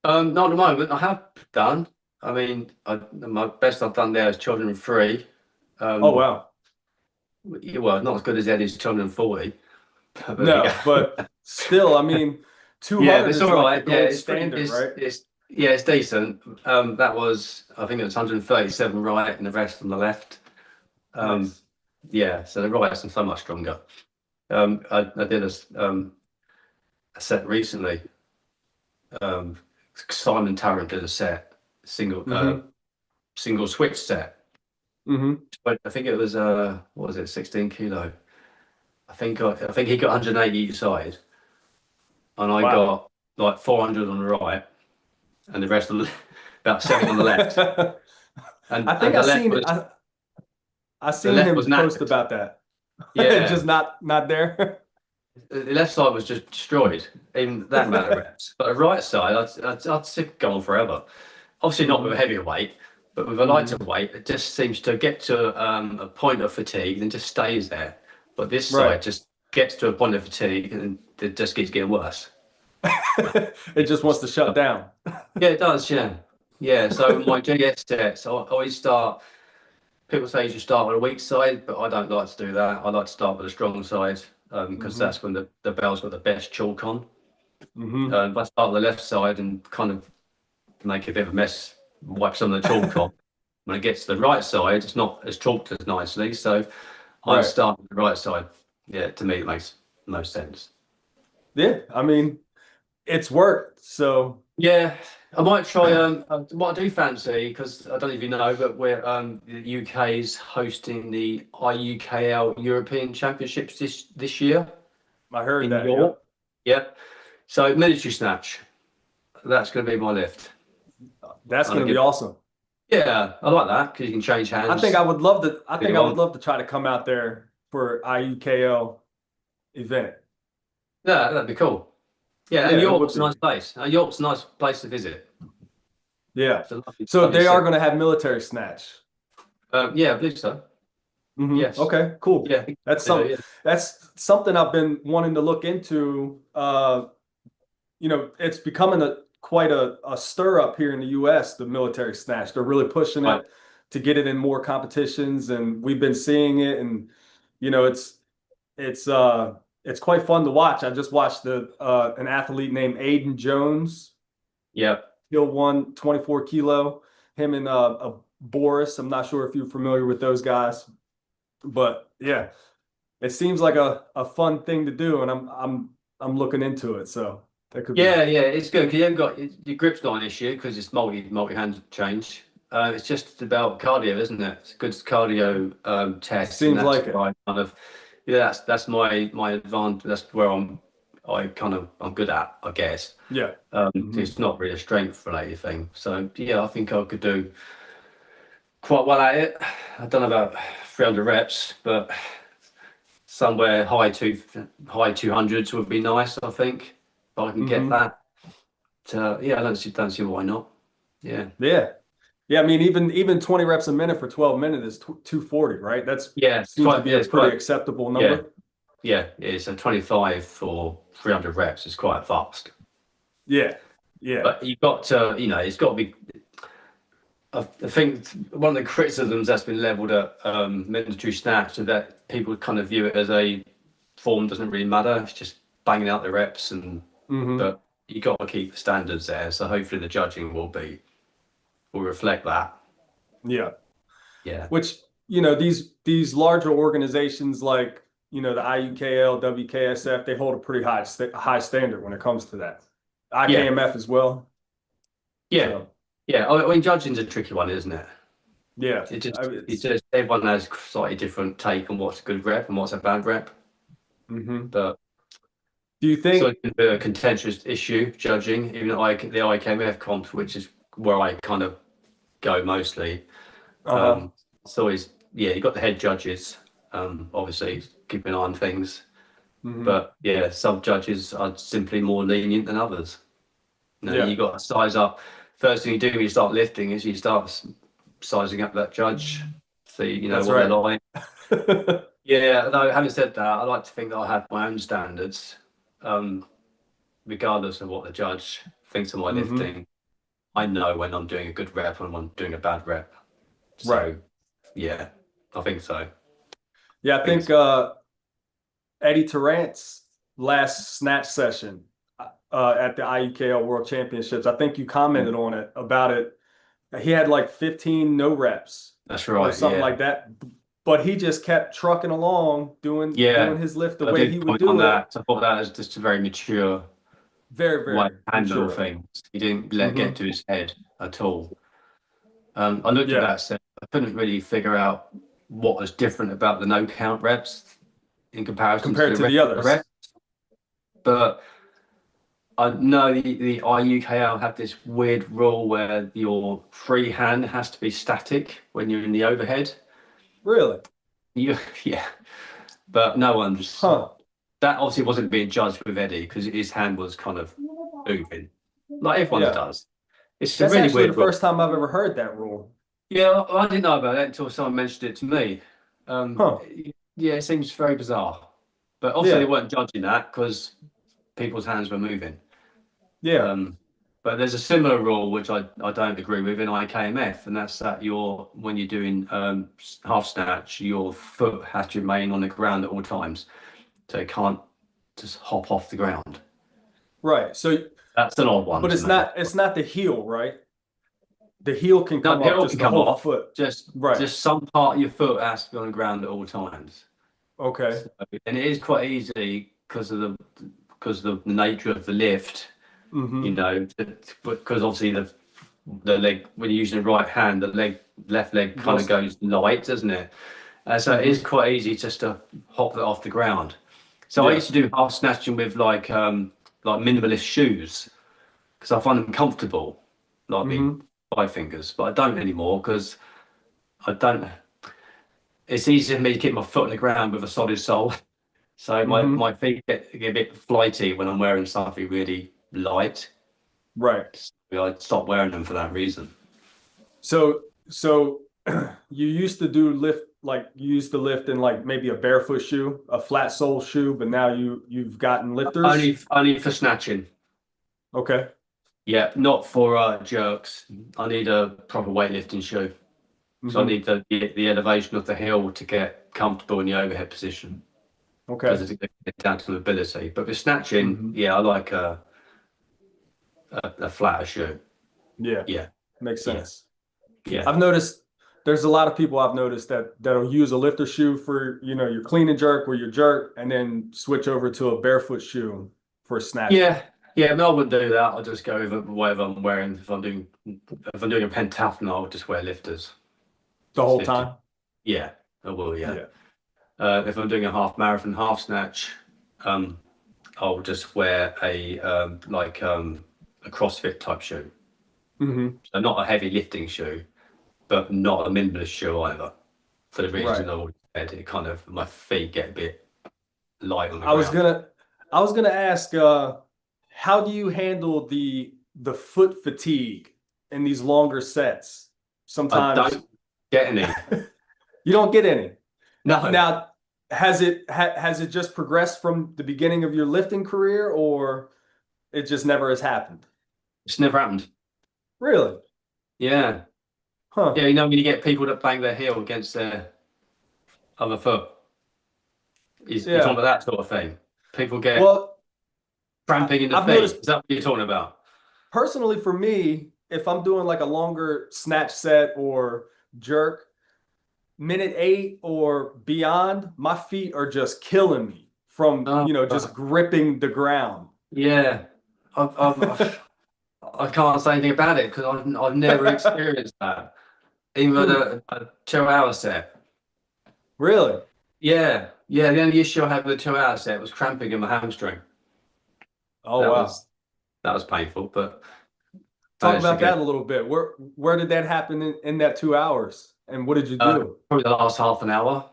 Speaker 2: Not at the moment. I have done. I mean, my best I've done there is 203.
Speaker 1: Oh,
Speaker 2: Um,
Speaker 1: wow.
Speaker 2: well, not as good as Eddie's 240, but there you
Speaker 1: No, but
Speaker 2: go.
Speaker 1: still, I mean,
Speaker 2: Yeah, but
Speaker 1: 200
Speaker 2: it's
Speaker 1: is
Speaker 2: all
Speaker 1: like the
Speaker 2: right. Yeah,
Speaker 1: gold
Speaker 2: it's pretty.
Speaker 1: standard, right?
Speaker 2: Yeah, it's decent. That was I think it was 137 right, and the rest on the left. Um,
Speaker 1: Nice.
Speaker 2: yeah, so the rights are so much stronger. I did a set recently. Um, Simon Tarrant did a set, single
Speaker 1: Mm-hmm.
Speaker 2: single switch set.
Speaker 1: Mm-hmm.
Speaker 2: But I think it was what was it, 16 kilo? I think he got 180 each side, and I
Speaker 1: Wow.
Speaker 2: got like 400 on the right, and the rest of the, about 70 on the left.
Speaker 1: I think
Speaker 2: And
Speaker 1: I
Speaker 2: the
Speaker 1: seen
Speaker 2: left
Speaker 1: him
Speaker 2: was
Speaker 1: post
Speaker 2: knackered.
Speaker 1: about that.
Speaker 2: Yeah,
Speaker 1: Just not there.
Speaker 2: the left side was just destroyed, even that amount of reps. But the right side, I'd still go on forever. Obviously not with a
Speaker 1: Hmm.
Speaker 2: heavier weight, but with a lighter
Speaker 1: Hmm.
Speaker 2: weight, it just seems to get to a point of fatigue and just stays there. But this
Speaker 1: Right.
Speaker 2: side just gets to a point of fatigue and it just keeps getting worse.
Speaker 1: It just wants to shut down.
Speaker 2: Yeah, it does. Yeah, yeah. So my GS sets, I always start. People say you should start with a weak side, but I don't like to do that. I like to start with a strong side because
Speaker 1: Hmm.
Speaker 2: that's when the bell's got the best chalk on.
Speaker 1: Hmm.
Speaker 2: If I start with the left side and kind of make a bit of a mess, wipe some of the chalk off. When it gets to the right side, it's not as chalked as nicely. So I
Speaker 1: Right.
Speaker 2: start with the right side. Yeah, to me, it makes most sense.
Speaker 1: Yeah. I mean, it's worked. So,
Speaker 2: Yeah, I might try. What I do fancy, because I don't know if you know, but the UK's hosting the IUKL European Championships this year
Speaker 1: I heard
Speaker 2: in
Speaker 1: that.
Speaker 2: York.
Speaker 1: Yep.
Speaker 2: Yeah, so military snatch. That's going to be my lift.
Speaker 1: That's
Speaker 2: And I
Speaker 1: going to be
Speaker 2: give.
Speaker 1: awesome.
Speaker 2: Yeah, I like that because you can change
Speaker 1: I think
Speaker 2: hands
Speaker 1: I would love to. I
Speaker 2: if
Speaker 1: think
Speaker 2: you
Speaker 1: I would
Speaker 2: want.
Speaker 1: love to try to come out there for IUKL event.
Speaker 2: Yeah, that'd be cool. Yeah, and
Speaker 1: Yeah, it would
Speaker 2: York's a nice
Speaker 1: be.
Speaker 2: place. York's a nice place to visit.
Speaker 1: Yeah.
Speaker 2: It's a lovely,
Speaker 1: So
Speaker 2: lovely
Speaker 1: they are
Speaker 2: city.
Speaker 1: going to have military snatch.
Speaker 2: Yeah, I believe so. Yes.
Speaker 1: Okay, cool.
Speaker 2: Yeah, I think
Speaker 1: That's
Speaker 2: they do.
Speaker 1: some
Speaker 2: Yeah.
Speaker 1: that's something I've been wanting to look into. It's becoming a quite a stir up here in the US, the military snatch. They're really pushing
Speaker 2: Right.
Speaker 1: it to get it in more competitions, and we've been seeing it, and you know, it's uh it's quite fun to watch. I just watched the an athlete named Aiden Jones.
Speaker 2: Yeah.
Speaker 1: He'll won 24 kilo. Him and Boris. I'm not sure if you're familiar with those guys, but yeah, it seems like a fun thing to do, and I'm looking into it. So that could be.
Speaker 2: Yeah, yeah, it's good because you haven't got your grip's not an issue because it's multi hand change. It's just about cardio, isn't it? It's a good cardio test, and
Speaker 1: Seems
Speaker 2: that's
Speaker 1: like
Speaker 2: where
Speaker 1: it.
Speaker 2: I kind of yeah, that's my advantage. That's where I'm good at, I guess.
Speaker 1: Yeah. Hmm.
Speaker 2: It's not really a strength related thing. So yeah, I think I could do quite well at it. I've done about 300 reps, but somewhere high 200s would be nice. I think if I can get
Speaker 1: Hmm.
Speaker 2: that. Yeah, I don't see why not. Yeah,
Speaker 1: Yeah. Yeah. I mean, even 20 reps a minute for 12 minutes is 240, right? That's
Speaker 2: yeah, it's
Speaker 1: seems to
Speaker 2: quite.
Speaker 1: be
Speaker 2: Yeah,
Speaker 1: a
Speaker 2: it's
Speaker 1: pretty
Speaker 2: quite.
Speaker 1: acceptable
Speaker 2: Yeah,
Speaker 1: number.
Speaker 2: yeah. It's a 25 for 300 reps. It's quite fast,
Speaker 1: Yeah. Yeah.
Speaker 2: but you've got to, it's got to be. I think one of the criticisms that's been levelled at military snatch is that people kind of view it as a form doesn't really matter. It's just banging out the reps,
Speaker 1: Hmm.
Speaker 2: but you got to keep the standards there. So hopefully the judging will reflect that.
Speaker 1: Yeah.
Speaker 2: Yeah,
Speaker 1: Which, these larger organizations like, the IUKL, WKSF, they hold a pretty high standard when it comes to that.
Speaker 2: yeah,
Speaker 1: IKMF as well.
Speaker 2: yeah,
Speaker 1: So,
Speaker 2: yeah. I mean, judging's a tricky one, isn't it?
Speaker 1: yeah.
Speaker 2: It just everyone has slightly different take on what's a good rep and what's a bad rep.
Speaker 1: Hmm.
Speaker 2: But
Speaker 1: Do you
Speaker 2: so
Speaker 1: think,
Speaker 2: it's a bit of a contentious issue judging, even the IKMF comp, which is where I kind of go mostly.
Speaker 1: uh-huh.
Speaker 2: It's always you got the head judges, obviously keep an eye on things.
Speaker 1: Hmm.
Speaker 2: But yeah, some judges are simply more lenient than others.
Speaker 1: Yeah,
Speaker 2: You got to size up. First thing you do when you start lifting is you start sizing up that judge, see
Speaker 1: that's
Speaker 2: what they're
Speaker 1: right.
Speaker 2: like. Yeah, though having said that, I like to think that I have my own standards. regardless of what the judge thinks of my
Speaker 1: Mm-hmm.
Speaker 2: lifting, I know when I'm doing a good rep and when I'm doing a bad rep.
Speaker 1: Right.
Speaker 2: So yeah, I think so. I
Speaker 1: Yeah, I
Speaker 2: think
Speaker 1: think
Speaker 2: so.
Speaker 1: Eddie Tarrant's last snatch session at the IUKL World Championships, I think you commented on it about it. He had like 15 no reps
Speaker 2: That's
Speaker 1: or
Speaker 2: right.
Speaker 1: something
Speaker 2: Yeah.
Speaker 1: like that, but he just kept trucking along doing
Speaker 2: Yeah.
Speaker 1: his lift the
Speaker 2: I
Speaker 1: way
Speaker 2: did
Speaker 1: he would
Speaker 2: comment on
Speaker 1: do it.
Speaker 2: that. I thought that was just a very mature
Speaker 1: Very,
Speaker 2: way
Speaker 1: very
Speaker 2: to handle
Speaker 1: mature.
Speaker 2: things. He didn't let it get
Speaker 1: Hmm.
Speaker 2: to his head at all. I looked at
Speaker 1: Yeah,
Speaker 2: that set. I couldn't really figure out what was different about the no count reps in comparison to
Speaker 1: compared
Speaker 2: the
Speaker 1: to the
Speaker 2: regular
Speaker 1: others.
Speaker 2: reps. But I know the IUKL have this weird rule where your free hand has to be static when you're in the overhead.
Speaker 1: Really?
Speaker 2: You, yeah, but no one's
Speaker 1: Huh.
Speaker 2: that obviously wasn't being judged with Eddie because his hand was kind of moving, like everyone's
Speaker 1: Yeah.
Speaker 2: does. It's a
Speaker 1: That's
Speaker 2: really
Speaker 1: actually the
Speaker 2: weird rule.
Speaker 1: first time I've ever heard that rule.
Speaker 2: Yeah, I didn't know about it until someone mentioned it to me.
Speaker 1: Huh.
Speaker 2: Yeah, it seems very bizarre, but obviously they
Speaker 1: Yeah.
Speaker 2: weren't judging that because people's hands were moving.
Speaker 1: Yeah.
Speaker 2: Um, but there's a similar rule which I don't agree with in IKMF, and that's that when you're doing half snatch, your foot has to remain on the ground at all times, so it can't just hop off the ground.
Speaker 1: Right. So,
Speaker 2: That's an odd one
Speaker 1: but
Speaker 2: to
Speaker 1: it's
Speaker 2: me.
Speaker 1: not the heel, right? The heel can
Speaker 2: No,
Speaker 1: come
Speaker 2: the
Speaker 1: up,
Speaker 2: heel
Speaker 1: just
Speaker 2: can
Speaker 1: the
Speaker 2: come
Speaker 1: whole
Speaker 2: off,
Speaker 1: foot.
Speaker 2: just
Speaker 1: Right.
Speaker 2: just some part of your foot has to be on the ground at all times.
Speaker 1: Okay.
Speaker 2: So, and it is quite easy because of the nature of the lift,
Speaker 1: Mm-hmm.
Speaker 2: because obviously the leg when you're using the right hand, the left leg kind of
Speaker 1: Goes.
Speaker 2: goes light, doesn't it? So it is
Speaker 1: Mm-hmm.
Speaker 2: quite easy just to hop it off the ground. So I
Speaker 1: Yeah.
Speaker 2: used to do half snatching with like minimalist shoes because I find them comfortable, like me
Speaker 1: Mm-hmm.
Speaker 2: five fingers, but I don't anymore because I don't. It's easier for me to keep my foot on the ground with a solid sole. So
Speaker 1: Mm-hmm.
Speaker 2: my feet get a bit flighty when I'm wearing something really light.
Speaker 1: Right.
Speaker 2: So I stopped wearing them for that reason.
Speaker 1: So you used to do lift like you used to lift in like maybe a barefoot shoe, a flat sole shoe, but now you've gotten lifters.
Speaker 2: Only for snatching.
Speaker 1: Okay.
Speaker 2: Yeah, not for jerks. I need a proper weightlifting shoe. So I
Speaker 1: Mm-hmm.
Speaker 2: need the elevation of the heel to get comfortable in the overhead position because
Speaker 1: Okay.
Speaker 2: it's down to mobility. But with snatching,
Speaker 1: Mm-hmm.
Speaker 2: yeah, I like a flatter shoe.
Speaker 1: Yeah.
Speaker 2: Yeah,
Speaker 1: Makes
Speaker 2: yeah,
Speaker 1: sense.
Speaker 2: yeah.
Speaker 1: I've noticed there's a lot of people I've noticed that'll use a lifter shoe for, your clean and jerk where you jerk and then switch over to a barefoot shoe for snatching
Speaker 2: Yeah, yeah, but I wouldn't do that. I'll just go with whatever I'm wearing. If I'm doing a pentathlon, I'll just wear lifters.
Speaker 1: the
Speaker 2: Just
Speaker 1: whole
Speaker 2: lifting.
Speaker 1: time.
Speaker 2: Yeah, I will. Yeah.
Speaker 1: Yeah.
Speaker 2: If I'm doing a half marathon, half snatch, um, I'll just wear a CrossFit type shoe.
Speaker 1: Hmm.
Speaker 2: So not a heavy lifting shoe, but not a minimalist shoe either. For the
Speaker 1: Right.
Speaker 2: reason I already said, it kind of my feet get a bit light on the
Speaker 1: I was
Speaker 2: ground.
Speaker 1: gonna I was gonna ask, how do you handle the foot fatigue in these longer sets?
Speaker 2: I
Speaker 1: Sometimes
Speaker 2: don't get any.
Speaker 1: you don't get any.
Speaker 2: No,
Speaker 1: Now, has it just progressed from the beginning of your lifting career, or it just never has happened?
Speaker 2: it's never happened.
Speaker 1: Really?
Speaker 2: Yeah.
Speaker 1: Huh.
Speaker 2: Yeah, when you get people that bang their heel against their other foot, you're talking
Speaker 1: Yeah.
Speaker 2: about that sort of thing. People get
Speaker 1: Well,
Speaker 2: cramping in the
Speaker 1: I've
Speaker 2: feet.
Speaker 1: noticed
Speaker 2: Is that what you're talking about?
Speaker 1: personally for me, if I'm doing like a longer snatch set or jerk, minute 8 or beyond, my feet are just killing me from,
Speaker 2: Oh,
Speaker 1: just gripping the ground.
Speaker 2: yeah. I've, I can't say anything about it because I've never experienced that. Even with
Speaker 1: Hmm.
Speaker 2: a 2 hour set.
Speaker 1: Really?
Speaker 2: Yeah, yeah. The only issue I had with a 2 hour set was cramping in my hamstring.
Speaker 1: Oh,
Speaker 2: That
Speaker 1: wow.
Speaker 2: was that was painful, but
Speaker 1: Talk
Speaker 2: managed to
Speaker 1: about
Speaker 2: get
Speaker 1: that a little bit. Where did that happen in that 2 hours? And what did you do?
Speaker 2: probably the last half an hour.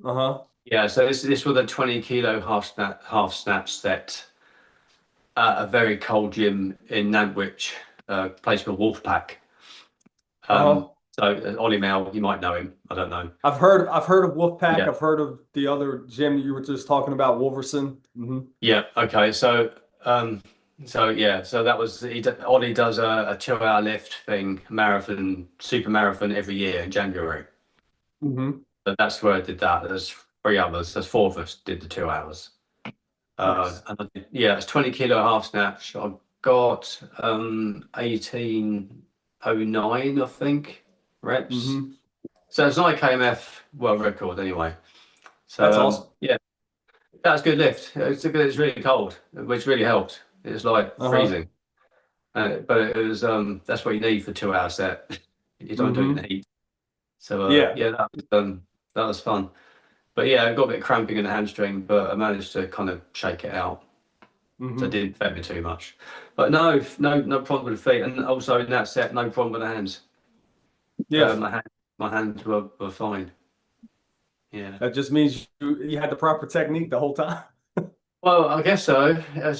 Speaker 1: Uh-huh.
Speaker 2: Yeah, so this was a 20 kilo half snatch set at a very cold gym in Nantwich, a place called Wolfpack.
Speaker 1: Uh-huh.
Speaker 2: So Ollie Mel, you might know him. I don't know.
Speaker 1: I've heard of Wolfpack.
Speaker 2: Yeah.
Speaker 1: I've heard of the other gym you were just talking about, Wolverson.
Speaker 2: Yeah. Okay. So that was Ollie does a 2 hour lift thing, marathon, super marathon every year in January.
Speaker 1: Hmm.
Speaker 2: But that's where I did that. There's three others. There's four of us did the 2 hours.
Speaker 1: Nice.
Speaker 2: And yeah, it's 20 kilo half snatch. I got 1809, I think, reps.
Speaker 1: Hmm.
Speaker 2: So it's an IKMF world record anyway.
Speaker 1: That's
Speaker 2: So
Speaker 1: awesome.
Speaker 2: yeah, that's a good lift. It's really cold, which really helped. It was like
Speaker 1: Uh-huh.
Speaker 2: freezing. But it was that's what you need for 2 hour set. You don't do it in the
Speaker 1: Hmm.
Speaker 2: heat. So
Speaker 1: Yeah.
Speaker 2: yeah, that was fun. But yeah, I got a bit of cramping in the hamstring, but I managed to kind of shake it out. So it
Speaker 1: Hmm.
Speaker 2: didn't affect me too much. But no problem with the feet, and also in that set, no problem with the hands.
Speaker 1: Yeah.
Speaker 2: My hands were fine. Yeah.
Speaker 1: That just means you had the proper technique the whole time.
Speaker 2: Well, I guess so. I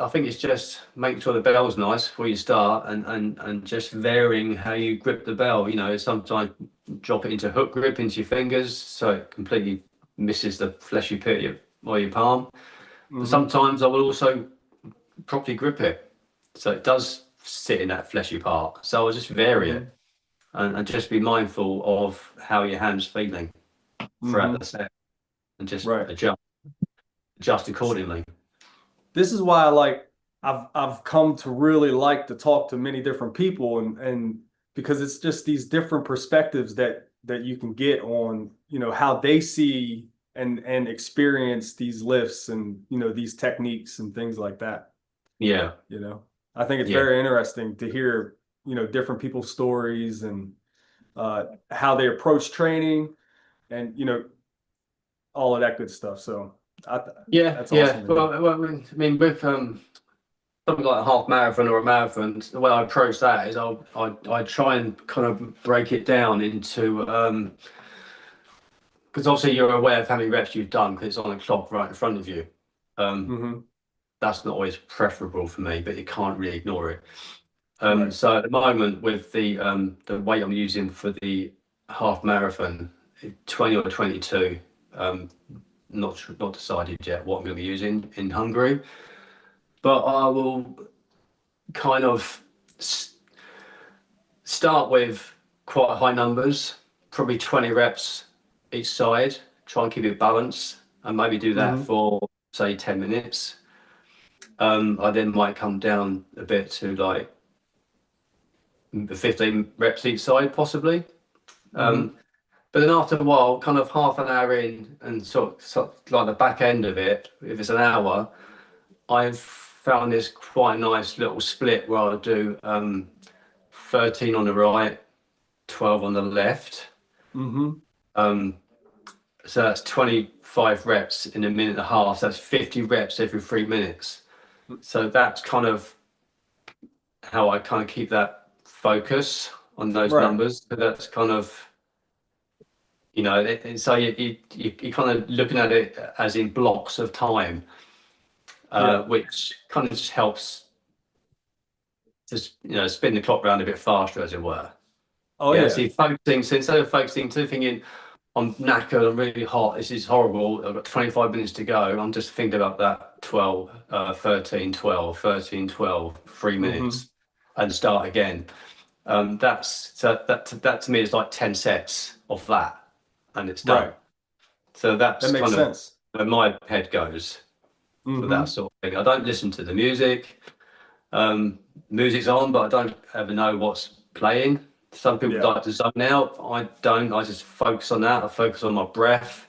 Speaker 2: think it's just making sure the bell's nice before you start, and just varying how you grip the bell. You know, sometimes drop it into hook grip into your fingers, so it completely misses the fleshy pit of your palm. But
Speaker 1: Hmm.
Speaker 2: sometimes I will also properly grip it, so it does sit in that fleshy part. So I'll just vary it
Speaker 1: Hmm.
Speaker 2: and just be mindful of how your hand's feeling throughout the
Speaker 1: Hmm.
Speaker 2: set, and just
Speaker 1: Right.
Speaker 2: adjust accordingly.
Speaker 1: This is why I've come to really like to talk to many different people, and because it's just these different perspectives that you can get on, how they see and experience these lifts and, these techniques and things like that.
Speaker 2: Yeah,
Speaker 1: I think it's
Speaker 2: yeah.
Speaker 1: very interesting to hear, different people's stories and how they approach training and, all of that good stuff. So I,
Speaker 2: Yeah,
Speaker 1: that's
Speaker 2: yeah.
Speaker 1: awesome to hear.
Speaker 2: Well, I mean, with something like a half marathon or a marathon, the way I approach that is I try and kind of break it down into because obviously you're aware of how many reps you've done because it's on a clock right in front of you. Um,
Speaker 1: Hmm.
Speaker 2: that's not always preferable for me, but you can't really ignore it.
Speaker 1: Right.
Speaker 2: So at the moment, with the weight I'm using for the half marathon, 20 or 22, um, not decided yet what I'm going to be using in Hungary, but I will kind of start with quite high numbers, probably 20 reps each side, try and keep it balanced, and maybe do that
Speaker 1: Hmm.
Speaker 2: for, say, 10 minutes. I then might come down a bit to like 15 reps each side, possibly.
Speaker 1: Hmm.
Speaker 2: Um, but then after a while, kind of half an hour in, and sort of like the back end of it, if it's an hour, I've found this quite a nice little split where I'll do 13 on the right, 12 on the left.
Speaker 1: Hmm.
Speaker 2: Um, so that's 25 reps in a minute and a half. So that's 50 reps every 3 minutes. So that's kind of how I kind of keep that focus on those
Speaker 1: Right.
Speaker 2: numbers. But that's kind of, so you're kind of looking at it as in blocks of time,
Speaker 1: Yeah.
Speaker 2: which kind of just helps just, spin the clock round a bit faster, as it were.
Speaker 1: Oh
Speaker 2: Yeah.
Speaker 1: yeah.
Speaker 2: So so instead of focusing, to thinking, I'm knackered, I'm really hot, this is horrible, I've got 25 minutes to go. I'm just thinking about that 12, 13, 12, 13, 12, 3 minutes
Speaker 1: Hmm.
Speaker 2: and start again. That to me is like 10 sets of that and it's done.
Speaker 1: Right.
Speaker 2: So
Speaker 1: That
Speaker 2: that's
Speaker 1: makes
Speaker 2: kind of
Speaker 1: sense.
Speaker 2: where my head goes for that
Speaker 1: Hmm.
Speaker 2: sort of thing. I don't listen to the music. Um, Music's on, but I don't ever know what's playing. Some people
Speaker 1: Yeah.
Speaker 2: like to zone out. I don't. I just focus on that. I focus on my breath.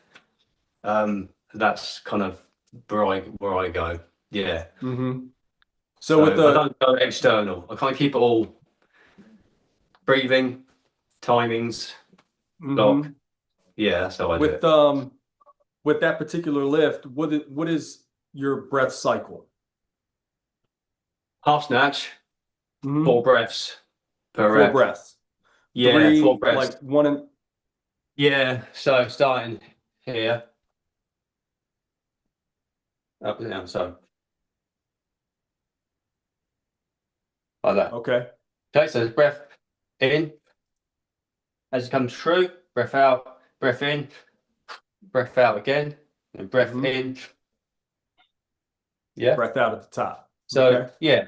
Speaker 2: That's kind of where I go. Yeah.
Speaker 1: Hmm. So with
Speaker 2: So I
Speaker 1: the
Speaker 2: don't go external. I kind of keep it all breathing, timings, clock.
Speaker 1: hmm
Speaker 2: Yeah, that's how I do
Speaker 1: with
Speaker 2: it.
Speaker 1: um with that particular lift, what is your breath cycle?
Speaker 2: Half snatch,
Speaker 1: Hmm.
Speaker 2: 4 breaths per
Speaker 1: Four
Speaker 2: rep.
Speaker 1: breaths.
Speaker 2: Yeah, four
Speaker 1: Three,
Speaker 2: breaths.
Speaker 1: like one and
Speaker 2: Yeah. So starting here, up and down. So like that.
Speaker 1: okay.
Speaker 2: Okay. So breath in, as it comes through, breath out, breath in, breath out again, and breath
Speaker 1: Mm-hmm.
Speaker 2: in. Yeah.
Speaker 1: Breath out at the top.
Speaker 2: So
Speaker 1: Okay.
Speaker 2: yeah,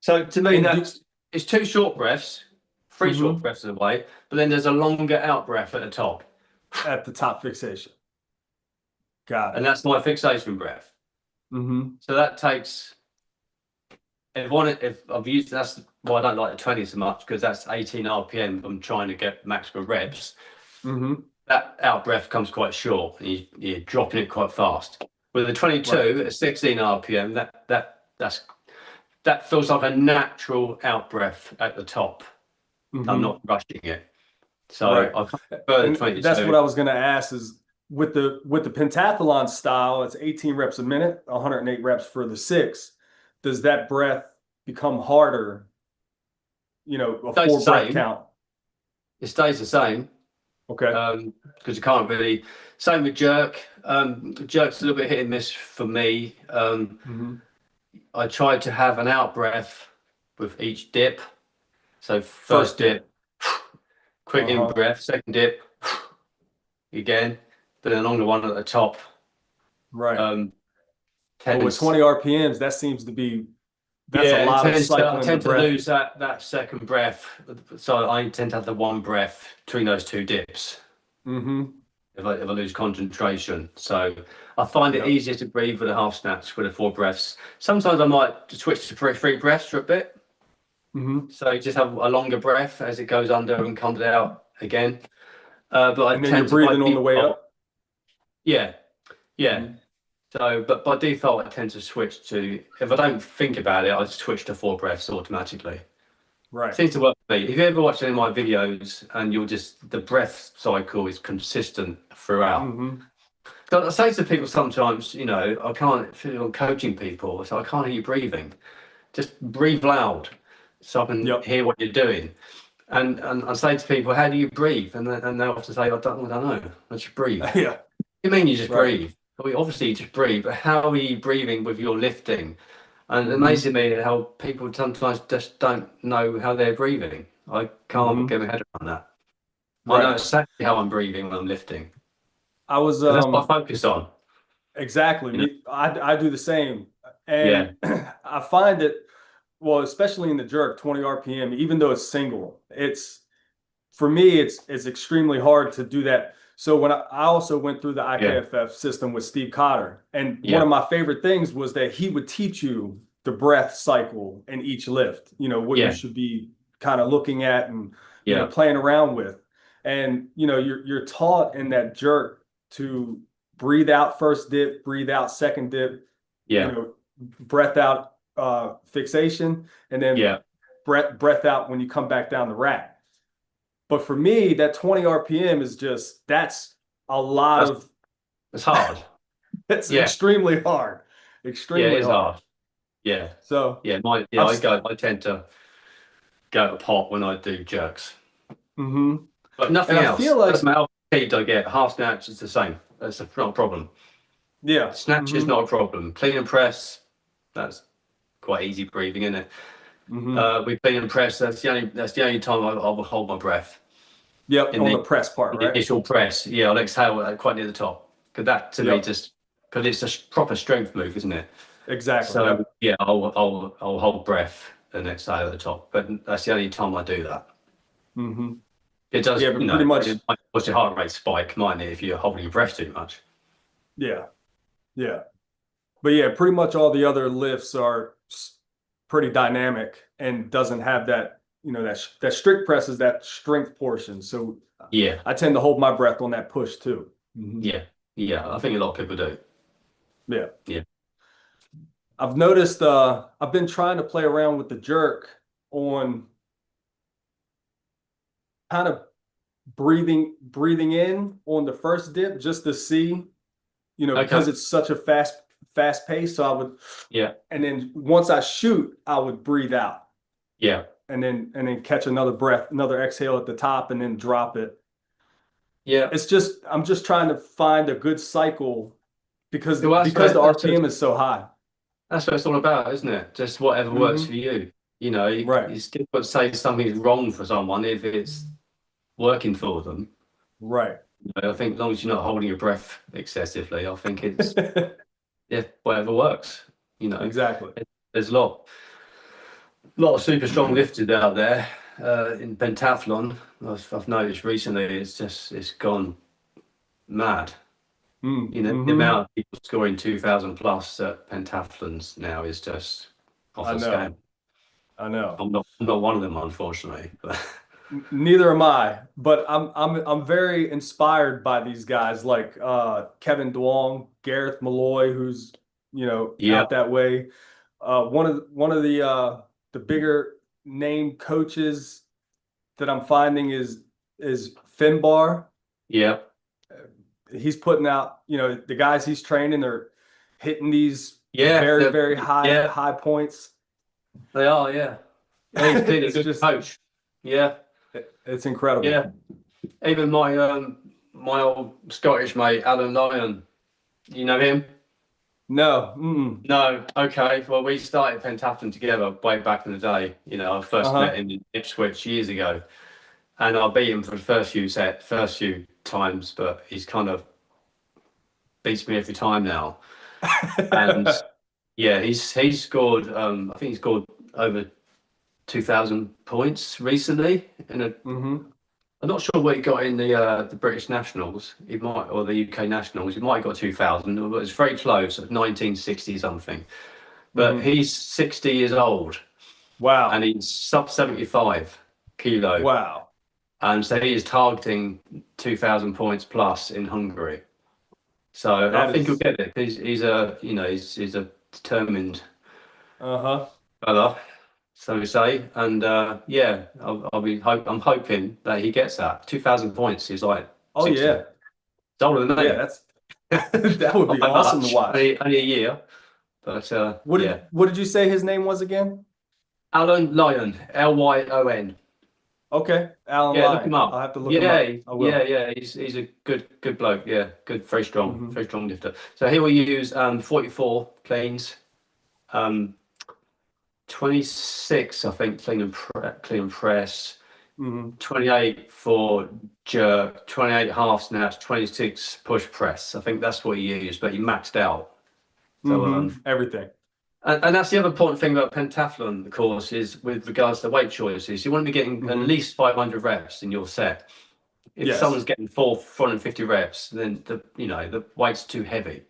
Speaker 2: so to me
Speaker 1: And
Speaker 2: that's it's two short breaths, three short
Speaker 1: mm-hmm.
Speaker 2: breaths in a way, but then there's a longer out breath at the top,
Speaker 1: At the top fixation. Got
Speaker 2: and
Speaker 1: it.
Speaker 2: that's my fixation breath.
Speaker 1: Mm-hmm.
Speaker 2: So that takes if I've used that's why I don't like the 20 so much because that's 18 RPM. I'm trying to get maximum reps.
Speaker 1: Mm-hmm.
Speaker 2: That out breath comes quite short, and you're dropping it quite fast. With the
Speaker 1: Right.
Speaker 2: 22 at 16 RPM, that feels like a natural out breath at the top. I'm
Speaker 1: Mm-hmm.
Speaker 2: not rushing it. So
Speaker 1: Right.
Speaker 2: I prefer the
Speaker 1: And that's what
Speaker 2: 22.
Speaker 1: I was gonna ask is with the pentathlon style, it's 18 reps a minute, 108 reps for the six. Does that breath become harder, a
Speaker 2: Stays the
Speaker 1: four breath
Speaker 2: same.
Speaker 1: count?
Speaker 2: It stays the same.
Speaker 1: Okay.
Speaker 2: Because you can't really. Same with jerk. Jerk's a little bit hit and miss for me.
Speaker 1: Mm-hmm.
Speaker 2: I tried to have an out breath with each dip. So
Speaker 1: First
Speaker 2: first
Speaker 1: dip.
Speaker 2: dip, quick in
Speaker 1: Uh-huh.
Speaker 2: breath. Second dip, again. But then along the one at the top,
Speaker 1: Right.
Speaker 2: um,
Speaker 1: But with
Speaker 2: tends
Speaker 1: 20 RPMs, that seems to be that's a
Speaker 2: yeah, it
Speaker 1: lot of
Speaker 2: tends to I
Speaker 1: cycling the
Speaker 2: tend to
Speaker 1: breath.
Speaker 2: lose that second breath. So I tend to have the one breath between those two dips.
Speaker 1: Mm-hmm.
Speaker 2: If I lose concentration. So I find it
Speaker 1: Yep.
Speaker 2: easier to breathe with a half snatch with the four breaths. Sometimes I might switch to three breaths for a bit.
Speaker 1: Mm-hmm.
Speaker 2: So you just have a longer breath as it goes under and comes out again. But I
Speaker 1: And then you're
Speaker 2: tend to by
Speaker 1: breathing on the way
Speaker 2: default,
Speaker 1: up.
Speaker 2: yeah, yeah.
Speaker 1: Mm-hmm.
Speaker 2: So, but by default, I tend to switch to, if I don't think about it, I just switch to four breaths automatically.
Speaker 1: Right.
Speaker 2: Seems to work for me. If you ever watch any of my videos and the breath cycle is consistent throughout.
Speaker 1: Mm-hmm.
Speaker 2: So I say to people sometimes, I can't, if I'm coaching people, so I can't hear you breathing. Just breathe loud so I can
Speaker 1: Yep.
Speaker 2: hear what you're doing. And I say to people, how do you breathe? And they often say, I don't know. I just breathe. What
Speaker 1: Yeah.
Speaker 2: do you mean you just
Speaker 1: Right.
Speaker 2: breathe? Well, obviously you just breathe, but how are you breathing with your lifting? And it
Speaker 1: Mm-hmm.
Speaker 2: amazes me how people sometimes just don't know how they're breathing. I can't
Speaker 1: Mm-hmm.
Speaker 2: get my head around that. I know
Speaker 1: Right.
Speaker 2: exactly how I'm breathing when I'm lifting.
Speaker 1: I was
Speaker 2: Because that's what I focus on,
Speaker 1: exactly
Speaker 2: you know?
Speaker 1: me. I do the same. And
Speaker 2: Yeah,
Speaker 1: I find that, well, especially in the jerk, 20 RPM, even though it's single, it's for me, it's extremely hard to do that. So when I also went through the
Speaker 2: yeah,
Speaker 1: IKFF system with Steve Cotter, and one
Speaker 2: yeah,
Speaker 1: of my favorite things was that he would teach you the breath cycle in each lift, what you
Speaker 2: yeah,
Speaker 1: should be kind of looking at and,
Speaker 2: yeah,
Speaker 1: playing around with. And, you're taught in that jerk to breathe out first dip, breathe out second dip,
Speaker 2: yeah,
Speaker 1: breath out fixation, and then
Speaker 2: yeah.
Speaker 1: breath out when you come back down the rack. But for me, that 20 RPM is that's a lot
Speaker 2: That's
Speaker 1: of
Speaker 2: it's hard.
Speaker 1: it's
Speaker 2: Yeah,
Speaker 1: extremely hard.
Speaker 2: yeah, it
Speaker 1: Extremely
Speaker 2: is
Speaker 1: hard.
Speaker 2: hard. Yeah,
Speaker 1: So
Speaker 2: yeah.
Speaker 1: I've
Speaker 2: I tend to go to pot when I do jerks,
Speaker 1: mm-hmm.
Speaker 2: but
Speaker 1: And
Speaker 2: nothing
Speaker 1: I feel
Speaker 2: else.
Speaker 1: like,
Speaker 2: Doesn't matter how many repeat I get. Half snatch is the same. Not a problem.
Speaker 1: yeah.
Speaker 2: Snatch is
Speaker 1: Mm-hmm.
Speaker 2: not a problem. Clean and press, that's quite easy breathing, isn't it?
Speaker 1: Mm-hmm.
Speaker 2: With clean and press, that's the only time I will hold my breath
Speaker 1: Yep,
Speaker 2: in
Speaker 1: on
Speaker 2: the
Speaker 1: the press part, right?
Speaker 2: initial press. Yeah, I'll exhale quite near the top. Because that to me
Speaker 1: Yep,
Speaker 2: just because it's a proper strength move, isn't it?
Speaker 1: exactly.
Speaker 2: So
Speaker 1: Yep.
Speaker 2: yeah, I'll hold breath and exhale at the top. But that's the only time I do that.
Speaker 1: Mm-hmm.
Speaker 2: It does,
Speaker 1: Yeah, but pretty much,
Speaker 2: it might cause your heart rate spike, mightn't it, if you're holding your breath too much.
Speaker 1: yeah, yeah. But yeah, pretty much all the other lifts are pretty dynamic and doesn't have that, that strict press is that strength portion. So
Speaker 2: Yeah,
Speaker 1: I tend to hold my breath on that push too. Hmm.
Speaker 2: yeah, yeah. I think a lot of people do.
Speaker 1: Yeah.
Speaker 2: Yeah.
Speaker 1: I've noticed I've been trying to play around with the jerk on kind of breathing in on the first dip just to see, because
Speaker 2: Okay.
Speaker 1: it's such a fast pace. So I would,
Speaker 2: Yeah.
Speaker 1: and then once I shoot, I would breathe out
Speaker 2: Yeah.
Speaker 1: and then catch another breath, another exhale at the top and then drop it.
Speaker 2: Yeah.
Speaker 1: I'm just trying to find a good cycle because
Speaker 2: Well,
Speaker 1: because the RPM is so high.
Speaker 2: that's what it's all about, isn't it? Just whatever works
Speaker 1: Hmm.
Speaker 2: for you. You know,
Speaker 1: Right.
Speaker 2: you still got to say something's wrong for someone if it's working for them.
Speaker 1: Right.
Speaker 2: You know, I think as long as you're not holding your breath excessively, I think it's yeah, whatever works. You know,
Speaker 1: Exactly.
Speaker 2: there's a lot of super strong lifters out there in pentathlon. I've noticed recently it's gone mad. You know, the
Speaker 1: Mm-hmm.
Speaker 2: amount of people scoring 2000 plus at pentathlons now is just off
Speaker 1: I
Speaker 2: the
Speaker 1: know.
Speaker 2: scale.
Speaker 1: I know.
Speaker 2: I'm not one of them, unfortunately. But
Speaker 1: Neither am I, but I'm very inspired by these guys like Kevin Duong, Gareth Malloy, who's
Speaker 2: yeah,
Speaker 1: out that way. One of the bigger name coaches that I'm finding is Finbar.
Speaker 2: yeah,
Speaker 1: He's putting out, the guys he's training are hitting these
Speaker 2: yeah,
Speaker 1: very, very high
Speaker 2: yeah,
Speaker 1: high points.
Speaker 2: they are. Yeah, yeah, he's clearly a
Speaker 1: It's
Speaker 2: good
Speaker 1: just
Speaker 2: coach. Yeah,
Speaker 1: it's incredible.
Speaker 2: yeah. Even my old Scottish mate Alan Lyon, you know him?
Speaker 1: No. Mm-mm.
Speaker 2: No, okay. Well, we started pentathlon together way back in the day. You know, I first met
Speaker 1: Uh-huh.
Speaker 2: him in Ipswich years ago, and I beat him for the first few times, but he's kind of beats me every time now. And yeah, he's scored. I think he scored over 2000 points recently.
Speaker 1: Hmm.
Speaker 2: I'm not sure what he got in the British Nationals. He might or the UK Nationals. He might have got 2000, but it's very close, 1960 something. But
Speaker 1: Hmm.
Speaker 2: he's 60 years old and
Speaker 1: Wow.
Speaker 2: he's sub 75 kilo.
Speaker 1: Wow.
Speaker 2: And so he is targeting 2000 points plus in Hungary. So I
Speaker 1: That
Speaker 2: think he'll
Speaker 1: is
Speaker 2: get it. He's a determined
Speaker 1: uh-huh.
Speaker 2: fella, so to say. And yeah, I'm hoping that he gets that. 2000 points is like
Speaker 1: Oh
Speaker 2: 60.
Speaker 1: yeah.
Speaker 2: It's older than
Speaker 1: Yeah,
Speaker 2: me.
Speaker 1: that's that would
Speaker 2: Not
Speaker 1: be
Speaker 2: by
Speaker 1: awesome to
Speaker 2: much,
Speaker 1: watch.
Speaker 2: only a year. But yeah.
Speaker 1: What did you say his name was again?
Speaker 2: Alan Lyon, Lyon.
Speaker 1: Okay, Alan
Speaker 2: Yeah, look him
Speaker 1: Lyon.
Speaker 2: up.
Speaker 1: I'll have to look him
Speaker 2: Yeah,
Speaker 1: up. I
Speaker 2: yeah,
Speaker 1: will.
Speaker 2: yeah. He's a good bloke. Yeah, good,
Speaker 1: Hmm.
Speaker 2: very strong lifter. So he will use 44 cleans, um 26 I think clean and press,
Speaker 1: Hmm.
Speaker 2: 28 for jerk, 28 half snatch, 26 push press. I think that's what he used, but he maxed out. So
Speaker 1: Everything.
Speaker 2: and that's the other important thing about pentathlon, of course, is with regards to weight choices. You want to be getting at
Speaker 1: Hmm.
Speaker 2: least 500 reps in your set. If
Speaker 1: Yes.
Speaker 2: someone's getting 450 reps, then the weight's too heavy.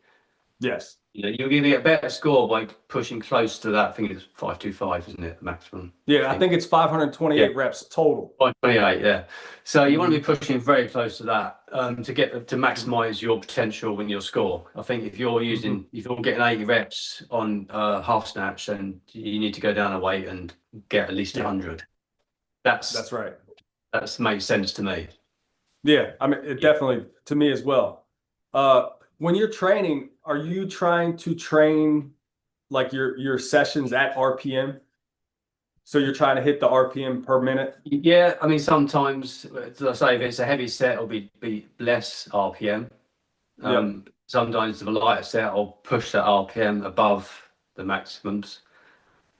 Speaker 1: Yes.
Speaker 2: You know, you're going to get a better score by pushing close to that. I think it's 525, isn't it? The maximum. I
Speaker 1: Yeah, I
Speaker 2: think.
Speaker 1: think it's
Speaker 2: Yeah,
Speaker 1: 528 reps total.
Speaker 2: 528. Yeah. So you want to be
Speaker 1: Hmm.
Speaker 2: pushing very close to that to
Speaker 1: Hmm.
Speaker 2: maximize your potential in your score. I think
Speaker 1: Hmm.
Speaker 2: if you're getting 80 reps on half snatch, then you need to go down a weight and get at least
Speaker 1: Yeah,
Speaker 2: 100. That's
Speaker 1: that's right.
Speaker 2: makes sense to me.
Speaker 1: Yeah, I mean, it
Speaker 2: Yeah.
Speaker 1: definitely to me as well. When you're training, are you trying to train like your sessions at RPM? So you're trying to hit the RPM per minute?
Speaker 2: Yeah, I mean, sometimes, as I say, if it's a heavy set, it'll be less RPM.
Speaker 1: Yep.
Speaker 2: Sometimes if a lighter set, I'll push that RPM above the maximums.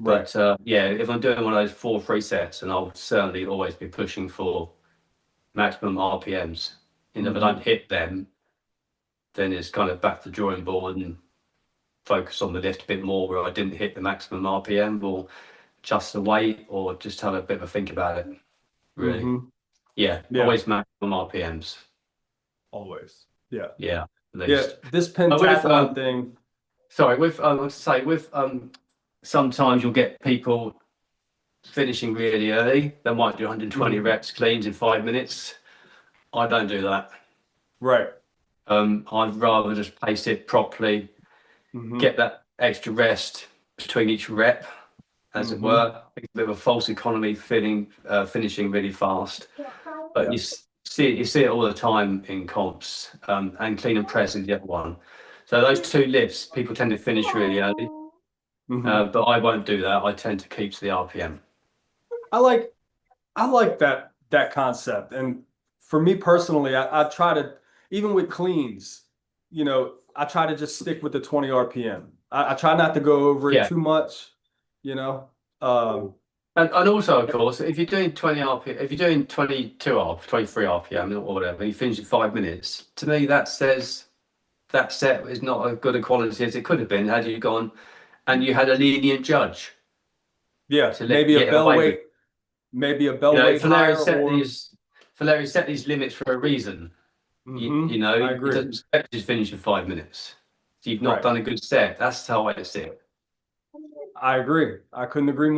Speaker 1: Right.
Speaker 2: But yeah, if I'm doing one of those 4 free sets, and I'll certainly always be pushing for maximum RPMs. And if I don't
Speaker 1: Hmm.
Speaker 2: hit them, then it's kind of back to the drawing board and focus on the lift a bit more where I didn't hit the maximum RPM, or adjust the weight, or just have a bit of a think about it, really.
Speaker 1: Hmm.
Speaker 2: Yeah,
Speaker 1: Yeah.
Speaker 2: always maximum RPMs.
Speaker 1: Always. Yeah.
Speaker 2: Yeah, at
Speaker 1: Yeah.
Speaker 2: least.
Speaker 1: This
Speaker 2: With
Speaker 1: pentathlon thing.
Speaker 2: sorry, with I was to say with sometimes you'll get people finishing really early. They might do 120
Speaker 1: Mhm.
Speaker 2: reps cleans in 5 minutes. I don't do that.
Speaker 1: Right.
Speaker 2: I'd rather just pace it properly,
Speaker 1: Hmm.
Speaker 2: get that extra rest between each rep, as it
Speaker 1: Hmm.
Speaker 2: were. I think it's a bit of a false economy finishing really fast. But
Speaker 1: Yeah.
Speaker 2: you see it all the time in comps, and clean and press is the other one. So those two lifts, people tend to finish really early,
Speaker 1: Hmm.
Speaker 2: but I won't do that. I tend to keep to the RPM.
Speaker 1: I like I like that concept. And for me personally, I try to even with cleans, I try to just stick with the 20 RPM. I try not to go over it
Speaker 2: Yeah,
Speaker 1: too much, you know. Um,
Speaker 2: And also, of course, if you're doing 20 RP, if you're doing 22 RP, 23 RPM or whatever, you finish in 5 minutes. To me, that says that set is not as good a quality as it could have been had you gone and you had a lenient judge
Speaker 1: Yeah,
Speaker 2: to let
Speaker 1: maybe
Speaker 2: you
Speaker 1: a
Speaker 2: get
Speaker 1: bell
Speaker 2: away with.
Speaker 1: weight, maybe a bell
Speaker 2: You know,
Speaker 1: weight higher, or
Speaker 2: Valeri set these limits for a reason. You know,
Speaker 1: I
Speaker 2: he
Speaker 1: agree.
Speaker 2: doesn't expect you to finish in 5 minutes. So you've not
Speaker 1: Right.
Speaker 2: done a good set. That's how I see it.
Speaker 1: I agree. I couldn't agree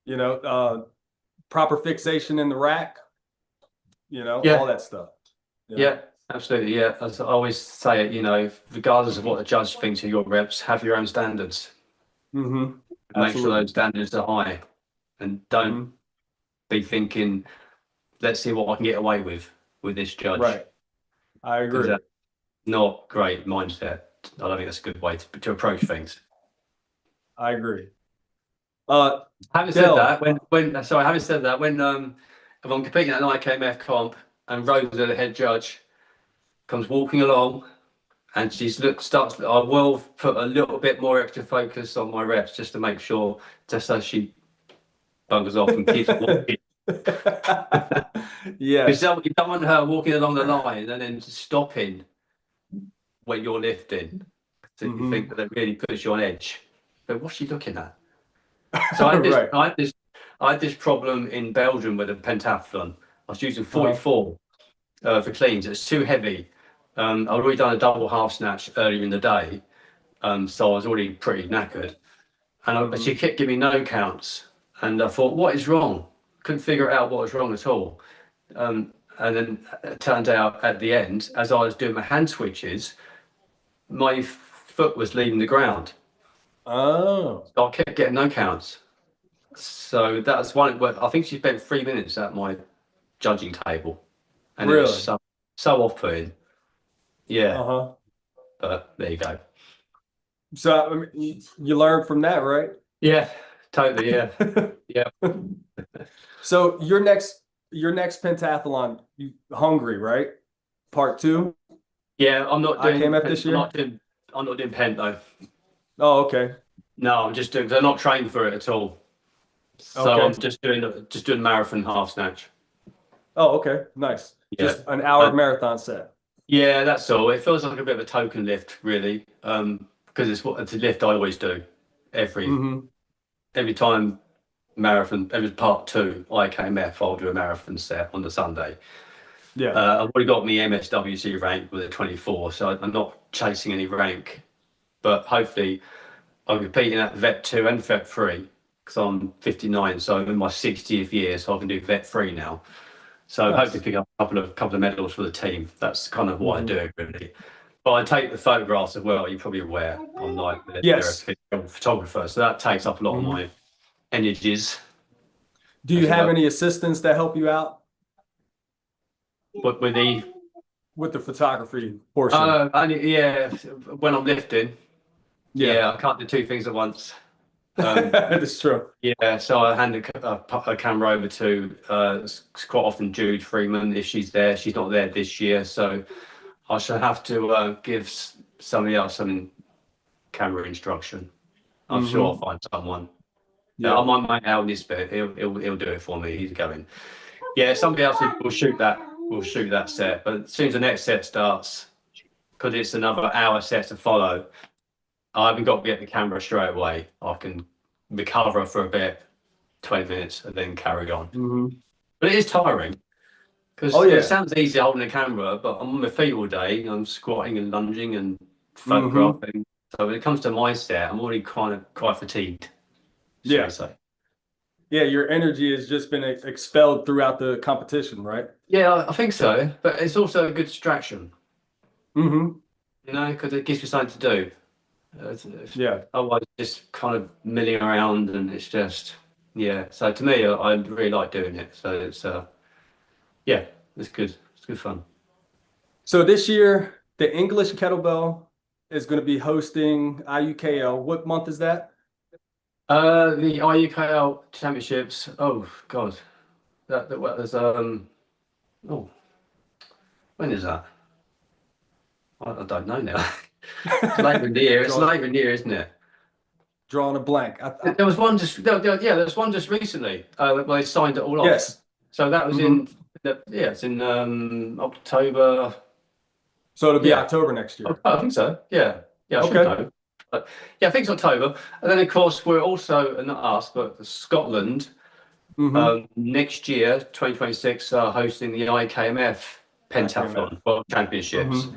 Speaker 2: Yeah,
Speaker 1: more. Proper fixation in the rack, all
Speaker 2: yeah,
Speaker 1: that stuff.
Speaker 2: yeah, absolutely. Yeah, as I always say it, you know, regardless of what the judge thinks of your reps, have your own standards.
Speaker 1: Mm-hmm.
Speaker 2: Make sure those
Speaker 1: Absolutely.
Speaker 2: standards are high, and don't
Speaker 1: Mm-hmm.
Speaker 2: be thinking, let's see what I can get away with this judge,
Speaker 1: Right. I
Speaker 2: because
Speaker 1: agree.
Speaker 2: that's not great mindset. I don't think that's a good way to approach things.
Speaker 1: I agree. Uh,
Speaker 2: Having said that,
Speaker 1: Dell.
Speaker 2: having said that, when if I'm competing at an IKMF comp and Rosa, the head judge, comes walking along and I will put a little bit more extra focus on my reps just to make sure, just so she buggers off and keeps walking. Because
Speaker 1: Yes.
Speaker 2: you don't want her walking along the line and then stopping when you're lifting. So you think
Speaker 1: Mm-hmm.
Speaker 2: that it really puts you on edge. But what's she looking at? So I had this,
Speaker 1: Right.
Speaker 2: I had this, I had this problem in Belgium with a pentathlon. I was using
Speaker 1: Uh-huh.
Speaker 2: 44 for cleans. It's too heavy. I'd already done a double half snatch earlier in the day, so I was already pretty knackered. And
Speaker 1: Mm-hmm.
Speaker 2: she kept giving me no counts, and I thought, what is wrong? Couldn't figure out what was wrong at all. And then it turned out at the end, as I was doing my hand switches, my foot was leaving the ground.
Speaker 1: Oh,
Speaker 2: So I kept getting no counts. So that's one. Well, I think she spent 3 minutes at my judging table, and it was
Speaker 1: really?
Speaker 2: so off-putting. Yeah,
Speaker 1: Uh-huh.
Speaker 2: but there you go.
Speaker 1: So I mean, you learn from that, right?
Speaker 2: Yeah, totally. Yeah, yeah,
Speaker 1: So your next pentathlon, you hungry, right? Part two,
Speaker 2: yeah. I'm not doing.
Speaker 1: IKMF this year?
Speaker 2: I'm not doing pen though.
Speaker 1: Oh, okay.
Speaker 2: No, I'm just doing. Cause I'm not trained for it at all. So I'm
Speaker 1: Okay.
Speaker 2: just doing marathon half snatch.
Speaker 1: Oh, okay. Nice.
Speaker 2: Yeah,
Speaker 1: Just an hour
Speaker 2: and
Speaker 1: marathon set.
Speaker 2: yeah, that's all. It feels like a bit of a token lift, really, because it's a lift I always do every
Speaker 1: Mm-hmm.
Speaker 2: every time marathon. Every part two IKMF, I'll do a marathon set on the Sunday.
Speaker 1: Yeah.
Speaker 2: I've already got my MSWC rank with a 24, so I'm not chasing any rank. But hopefully, I'm competing at Vet 2 and Vet 3 because I'm 59, so I'm in my 60th year, so I can do Vet 3 now. So hopefully
Speaker 1: Nice.
Speaker 2: pick up a couple of medals for the team. That's kind of what I
Speaker 1: Mm-hmm.
Speaker 2: do really. But I take the photographs as well. You're probably aware I'm like they're a
Speaker 1: Yes.
Speaker 2: photographer, so that takes up a lot of
Speaker 1: Mm-hmm.
Speaker 2: my energies,
Speaker 1: Do
Speaker 2: as
Speaker 1: you
Speaker 2: it
Speaker 1: have
Speaker 2: were.
Speaker 1: any assistants that help you out
Speaker 2: But with the
Speaker 1: with the photography portion?
Speaker 2: yeah, when I'm lifting,
Speaker 1: Yeah.
Speaker 2: yeah, I can't do two things at once. Um,
Speaker 1: That's true.
Speaker 2: yeah, so I hand a camera over to it's quite often Jude Freeman if she's there. She's not there this year, so I shall have to give somebody else some camera instruction. I'm sure I'll
Speaker 1: Mm-hmm.
Speaker 2: find someone.
Speaker 1: Yeah.
Speaker 2: My mate Al Nisbet, he'll do it for me. He's going. Yeah, somebody else will shoot that. Will shoot that set, but as soon as the next set starts, because it's another hour set to follow, I haven't got to get the camera straight away. I can recover for a bit, 20 minutes, and then carry on.
Speaker 1: Mm-hmm.
Speaker 2: But it is tiring
Speaker 1: Oh
Speaker 2: because it
Speaker 1: yeah.
Speaker 2: sounds easy holding a camera, but I'm on my feet all day. I'm squatting and lunging and
Speaker 1: Mm-hmm.
Speaker 2: photographing. So when it comes to my set, I'm already kind of quite fatigued, shall we
Speaker 1: Yeah.
Speaker 2: say.
Speaker 1: Yeah. Your energy has just been expelled throughout the competition, right?
Speaker 2: Yeah, I think so. But it's also a good distraction,
Speaker 1: Mm-hmm.
Speaker 2: because it gives you something to do.
Speaker 1: Yeah.
Speaker 2: Otherwise, just kind of milling around, and it's just, yeah. So to me, I really like doing it. So it's yeah, it's good. It's good fun.
Speaker 1: So this year, the English kettlebell is going to be hosting IUKL. What month is that?
Speaker 2: The IUKL championships. Oh God, that well, there's oh, when is that? I don't know now. It's later in the year. It's
Speaker 1: So
Speaker 2: later in the year, isn't it?
Speaker 1: drawing a blank.
Speaker 2: There was one just yeah, there was one just recently where they signed it all off.
Speaker 1: Yes.
Speaker 2: So that was
Speaker 1: Hmm.
Speaker 2: in yeah, it's in October.
Speaker 1: So it'll be
Speaker 2: Yeah,
Speaker 1: October next year.
Speaker 2: I think so. Yeah, yeah, I should
Speaker 1: Okay.
Speaker 2: know. But yeah, I think it's October. And then of course we're also not us, but Scotland
Speaker 1: Hmm.
Speaker 2: next year, 2026, hosting the IKMF
Speaker 1: IKMF.
Speaker 2: Pentathlon World Championships.
Speaker 1: Hmm.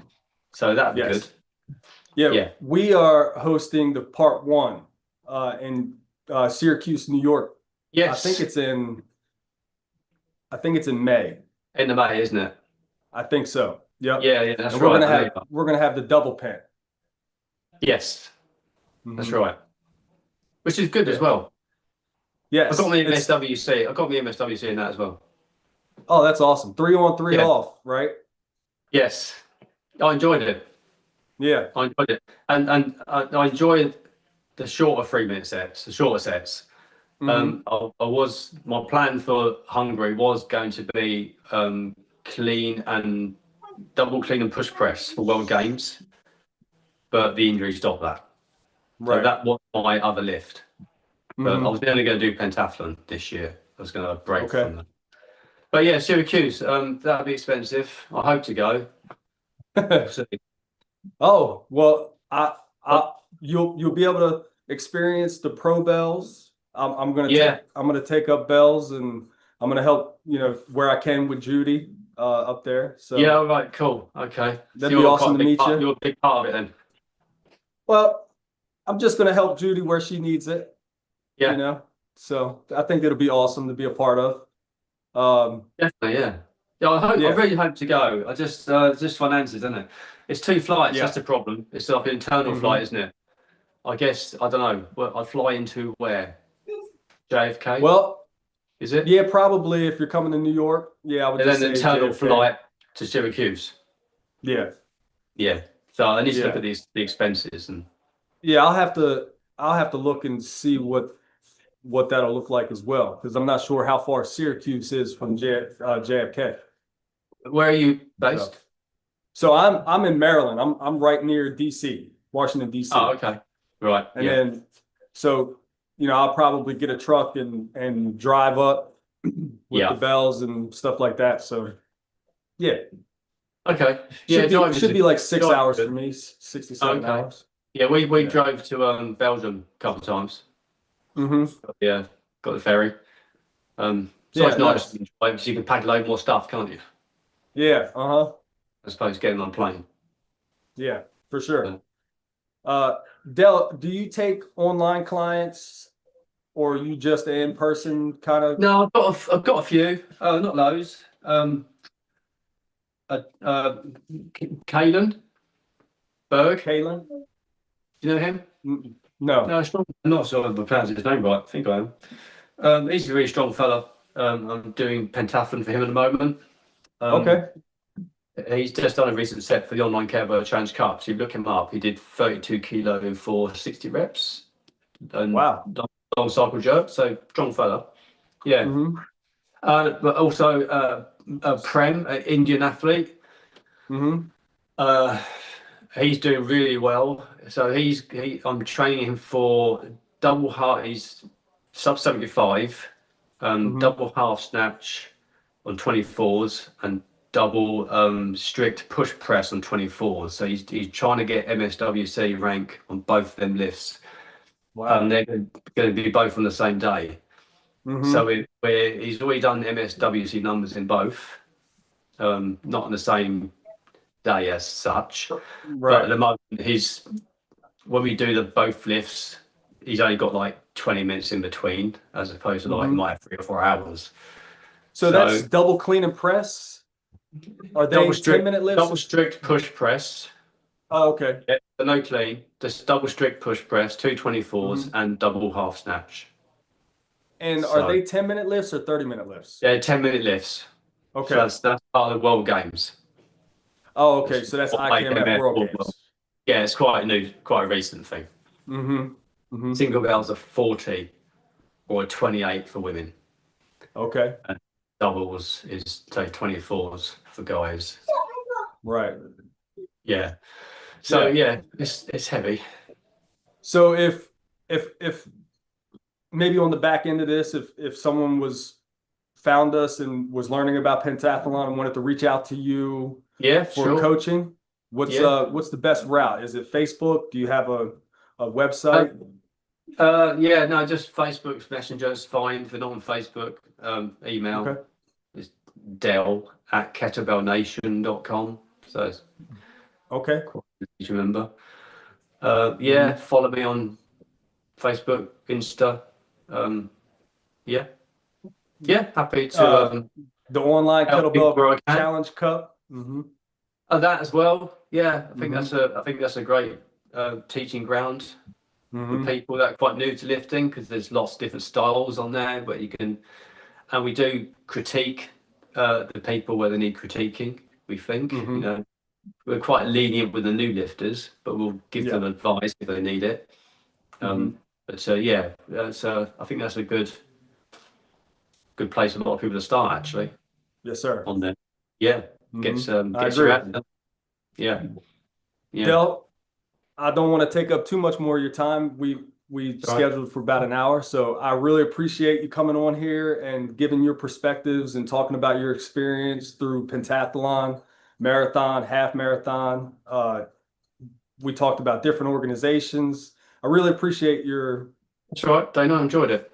Speaker 2: So that'd be good.
Speaker 1: Yes. Yeah,
Speaker 2: Yeah.
Speaker 1: we are hosting the part one in Syracuse, New York. I think
Speaker 2: Yes,
Speaker 1: it's in I think it's in May.
Speaker 2: end of May, isn't it?
Speaker 1: I think so. Yep.
Speaker 2: Yeah, yeah, that's
Speaker 1: And
Speaker 2: right. I know you are.
Speaker 1: we're gonna have the double pen.
Speaker 2: Yes, that's
Speaker 1: Hmm.
Speaker 2: right. Which is good as
Speaker 1: Yeah.
Speaker 2: well. I got
Speaker 1: Yes.
Speaker 2: my
Speaker 1: It's
Speaker 2: MSWC. I got my MSWC in that as well.
Speaker 1: Oh, that's awesome. Three on, three
Speaker 2: Yeah.
Speaker 1: off, right?
Speaker 2: Yes. I enjoyed it.
Speaker 1: Yeah.
Speaker 2: I enjoyed it. And I enjoyed the shorter 3 minute sets, the shorter sets.
Speaker 1: Hmm.
Speaker 2: My plan for Hungary was going to be clean and double clean and push press for World Games, but the injury stopped that. So
Speaker 1: Right.
Speaker 2: that was my other lift. But I
Speaker 1: Hmm.
Speaker 2: was only going to do pentathlon this year. I was going to break
Speaker 1: Okay.
Speaker 2: from that. But yeah, Syracuse, that'd be expensive. I hope to go. We'll see.
Speaker 1: Oh, well,
Speaker 2: But
Speaker 1: you'll be able to experience the pro bells.
Speaker 2: yeah,
Speaker 1: I'm gonna take up bells and I'm gonna help, where I can with Judy up there.
Speaker 2: yeah,
Speaker 1: So
Speaker 2: all right, cool. Okay. So
Speaker 1: that'd be awesome to meet
Speaker 2: you're
Speaker 1: you.
Speaker 2: a big part of it then.
Speaker 1: Well, I'm just gonna help Judy where she needs it, you
Speaker 2: Yeah,
Speaker 1: know. So I think it'll be awesome to be a part of. Um,
Speaker 2: definitely, yeah. Yeah, I
Speaker 1: yeah.
Speaker 2: really hope to go. I just finances, isn't it? It's two flights, that's
Speaker 1: Yeah.
Speaker 2: the problem. It's like an internal flight,
Speaker 1: Hmm.
Speaker 2: isn't it? I guess, I don't know. Well, I'd fly into where? JFK,
Speaker 1: Well,
Speaker 2: is it?
Speaker 1: yeah, probably if you're coming to New York, yeah, I would
Speaker 2: And
Speaker 1: just
Speaker 2: then the
Speaker 1: say
Speaker 2: internal
Speaker 1: JFK.
Speaker 2: flight to Syracuse.
Speaker 1: Yeah.
Speaker 2: Yeah. So I need to look
Speaker 1: Yeah.
Speaker 2: at the expenses and
Speaker 1: Yeah, I'll have to look and see what that'll look like as well, because I'm not sure how far Syracuse is from JFK.
Speaker 2: where are you
Speaker 1: So,
Speaker 2: based?
Speaker 1: so I'm in Maryland. I'm right near DC, Washington
Speaker 2: Oh,
Speaker 1: DC.
Speaker 2: okay. Right.
Speaker 1: And
Speaker 2: Yeah.
Speaker 1: then so I'll probably get a truck and drive up with the
Speaker 2: Yeah.
Speaker 1: bells and stuff like that. So yeah,
Speaker 2: Okay. Yeah,
Speaker 1: should be like six
Speaker 2: driving's
Speaker 1: hours for
Speaker 2: good.
Speaker 1: me, 67
Speaker 2: Okay.
Speaker 1: hours.
Speaker 2: Yeah, we
Speaker 1: Yeah.
Speaker 2: drove to Belgium a couple of times.
Speaker 1: Hmm.
Speaker 2: Yeah, got the ferry. It's
Speaker 1: Yeah,
Speaker 2: always nice
Speaker 1: nice.
Speaker 2: to drive because you can pack a load more stuff, can't you?
Speaker 1: Yeah, uh-huh.
Speaker 2: I suppose getting on a plane.
Speaker 1: Yeah, for
Speaker 2: Uh,
Speaker 1: sure. Uh, Del, do you take online clients or are you just an in-person kind of
Speaker 2: no, I've got a few. Not loads. Uh, uh, Kalen Berg.
Speaker 1: Kalen?
Speaker 2: Do you know him?
Speaker 1: No.
Speaker 2: No, strong. I'm not sure if I pronounced his name right. I think I am. He's a really strong fella. I'm doing pentathlon for him at the moment. Um,
Speaker 1: Okay.
Speaker 2: he's just done a recent set for the online Kettlebell Challenge Cup. So you look him up. He did 32 kilo for 60 reps and
Speaker 1: Wow.
Speaker 2: long cycle jerk. So strong fella. Yeah.
Speaker 1: Mm-hmm.
Speaker 2: But also Prem, an Indian athlete.
Speaker 1: Mm-hmm.
Speaker 2: Uh, he's doing really well. So I'm training him for double heart. He's sub 75,
Speaker 1: Mm-hmm.
Speaker 2: double half snatch on 24s and double strict push press on 24s. So he's trying to get MSWC rank on both of them lifts.
Speaker 1: Wow.
Speaker 2: They're going to be both on the same day. So
Speaker 1: Mm-hmm.
Speaker 2: he's already done MSWC numbers in both, not on the same day as such. But at
Speaker 1: Right.
Speaker 2: the moment, when we do the both lifts, he's only got like 20 minutes in between, as opposed to like he
Speaker 1: Mm-hmm.
Speaker 2: might have 3 or 4 hours.
Speaker 1: So that's
Speaker 2: So
Speaker 1: double clean and press. Are they 10-minute lifts?
Speaker 2: double strict push press.
Speaker 1: Oh, okay.
Speaker 2: Yeah, so no clean, just double strict push press, two 24s,
Speaker 1: Mm-hmm.
Speaker 2: and double half snatch.
Speaker 1: And are
Speaker 2: So
Speaker 1: they 10-minute lifts or 30-minute lifts?
Speaker 2: yeah, 10-minute lifts. So
Speaker 1: Okay.
Speaker 2: that's part of the World Games.
Speaker 1: Oh, okay.
Speaker 2: It's
Speaker 1: So that's
Speaker 2: what
Speaker 1: IKMF
Speaker 2: IKMF
Speaker 1: World
Speaker 2: will-
Speaker 1: Games.
Speaker 2: Yeah, it's quite a new, quite a recent thing.
Speaker 1: Mm-hmm. Mm-hmm.
Speaker 2: Single bells are 40 or 28 for women.
Speaker 1: Okay.
Speaker 2: And doubles is say 24s for guys.
Speaker 1: Right.
Speaker 2: Yeah. So
Speaker 1: Yeah.
Speaker 2: yeah, it's heavy.
Speaker 1: So if maybe on the back end of this, if someone was found us and was learning about pentathlon and wanted to reach out to you
Speaker 2: Yeah,
Speaker 1: for
Speaker 2: sure.
Speaker 1: coaching,
Speaker 2: Yeah.
Speaker 1: what's the best route? Is it Facebook? Do you have a
Speaker 2: Uh,
Speaker 1: website?
Speaker 2: yeah, no, just Facebook's Messenger is fine. If they're not on Facebook,
Speaker 1: Okay.
Speaker 2: email is dell@kettlebellnation.com. So it's
Speaker 1: Okay.
Speaker 2: quite easy to remember. Yeah,
Speaker 1: Hmm.
Speaker 2: follow me on Facebook, Insta. Um, yeah, yeah, happy to
Speaker 1: Uh, the online
Speaker 2: help people
Speaker 1: kettlebell
Speaker 2: where I can.
Speaker 1: challenge cup. Hmm.
Speaker 2: That as well. Yeah,
Speaker 1: Hmm.
Speaker 2: I think that's a great teaching ground for
Speaker 1: Hmm.
Speaker 2: people that are quite new to lifting because there's lots of different styles on there, but you can, and we do critique the people where they need critiquing. We think,
Speaker 1: Hmm.
Speaker 2: we're quite lenient with the new lifters, but we'll give
Speaker 1: Yeah.
Speaker 2: them advice if they need it.
Speaker 1: Hmm.
Speaker 2: But yeah, I think that's a good place for a lot of people to start actually
Speaker 1: Yes, sir.
Speaker 2: on there. Yeah,
Speaker 1: Hmm. I
Speaker 2: gets you
Speaker 1: agree.
Speaker 2: out there. Yeah, yeah.
Speaker 1: Del, I don't want to take up too much more of your time. We
Speaker 2: It's all right.
Speaker 1: scheduled for about an hour, so I really appreciate you coming on here and giving your perspectives and talking about your experience through pentathlon, marathon, half marathon. We talked about different organizations. I really appreciate your.
Speaker 2: That's all right, Dana. I enjoyed it.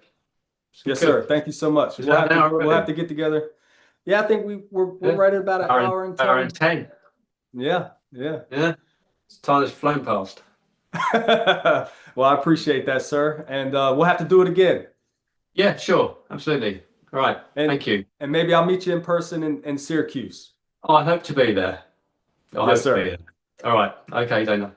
Speaker 2: It's
Speaker 1: Yes,
Speaker 2: good.
Speaker 1: sir. Thank you so much.
Speaker 2: Is that an hour
Speaker 1: We'll have
Speaker 2: already?
Speaker 1: to get together. Yeah, I think we're
Speaker 2: Yeah.
Speaker 1: right at about an hour and
Speaker 2: Hour and
Speaker 1: 10.
Speaker 2: 10.
Speaker 1: Yeah, yeah.
Speaker 2: Yeah. It's time has flown past.
Speaker 1: Well, I appreciate that, sir. And we'll have to do it again.
Speaker 2: Yeah, sure. Absolutely. All right.
Speaker 1: And
Speaker 2: Thank you.
Speaker 1: and maybe I'll meet you in person in Syracuse.
Speaker 2: I hope to be there. I
Speaker 1: Yes,
Speaker 2: hope to be
Speaker 1: sir.
Speaker 2: there. All right. Okay, Dana.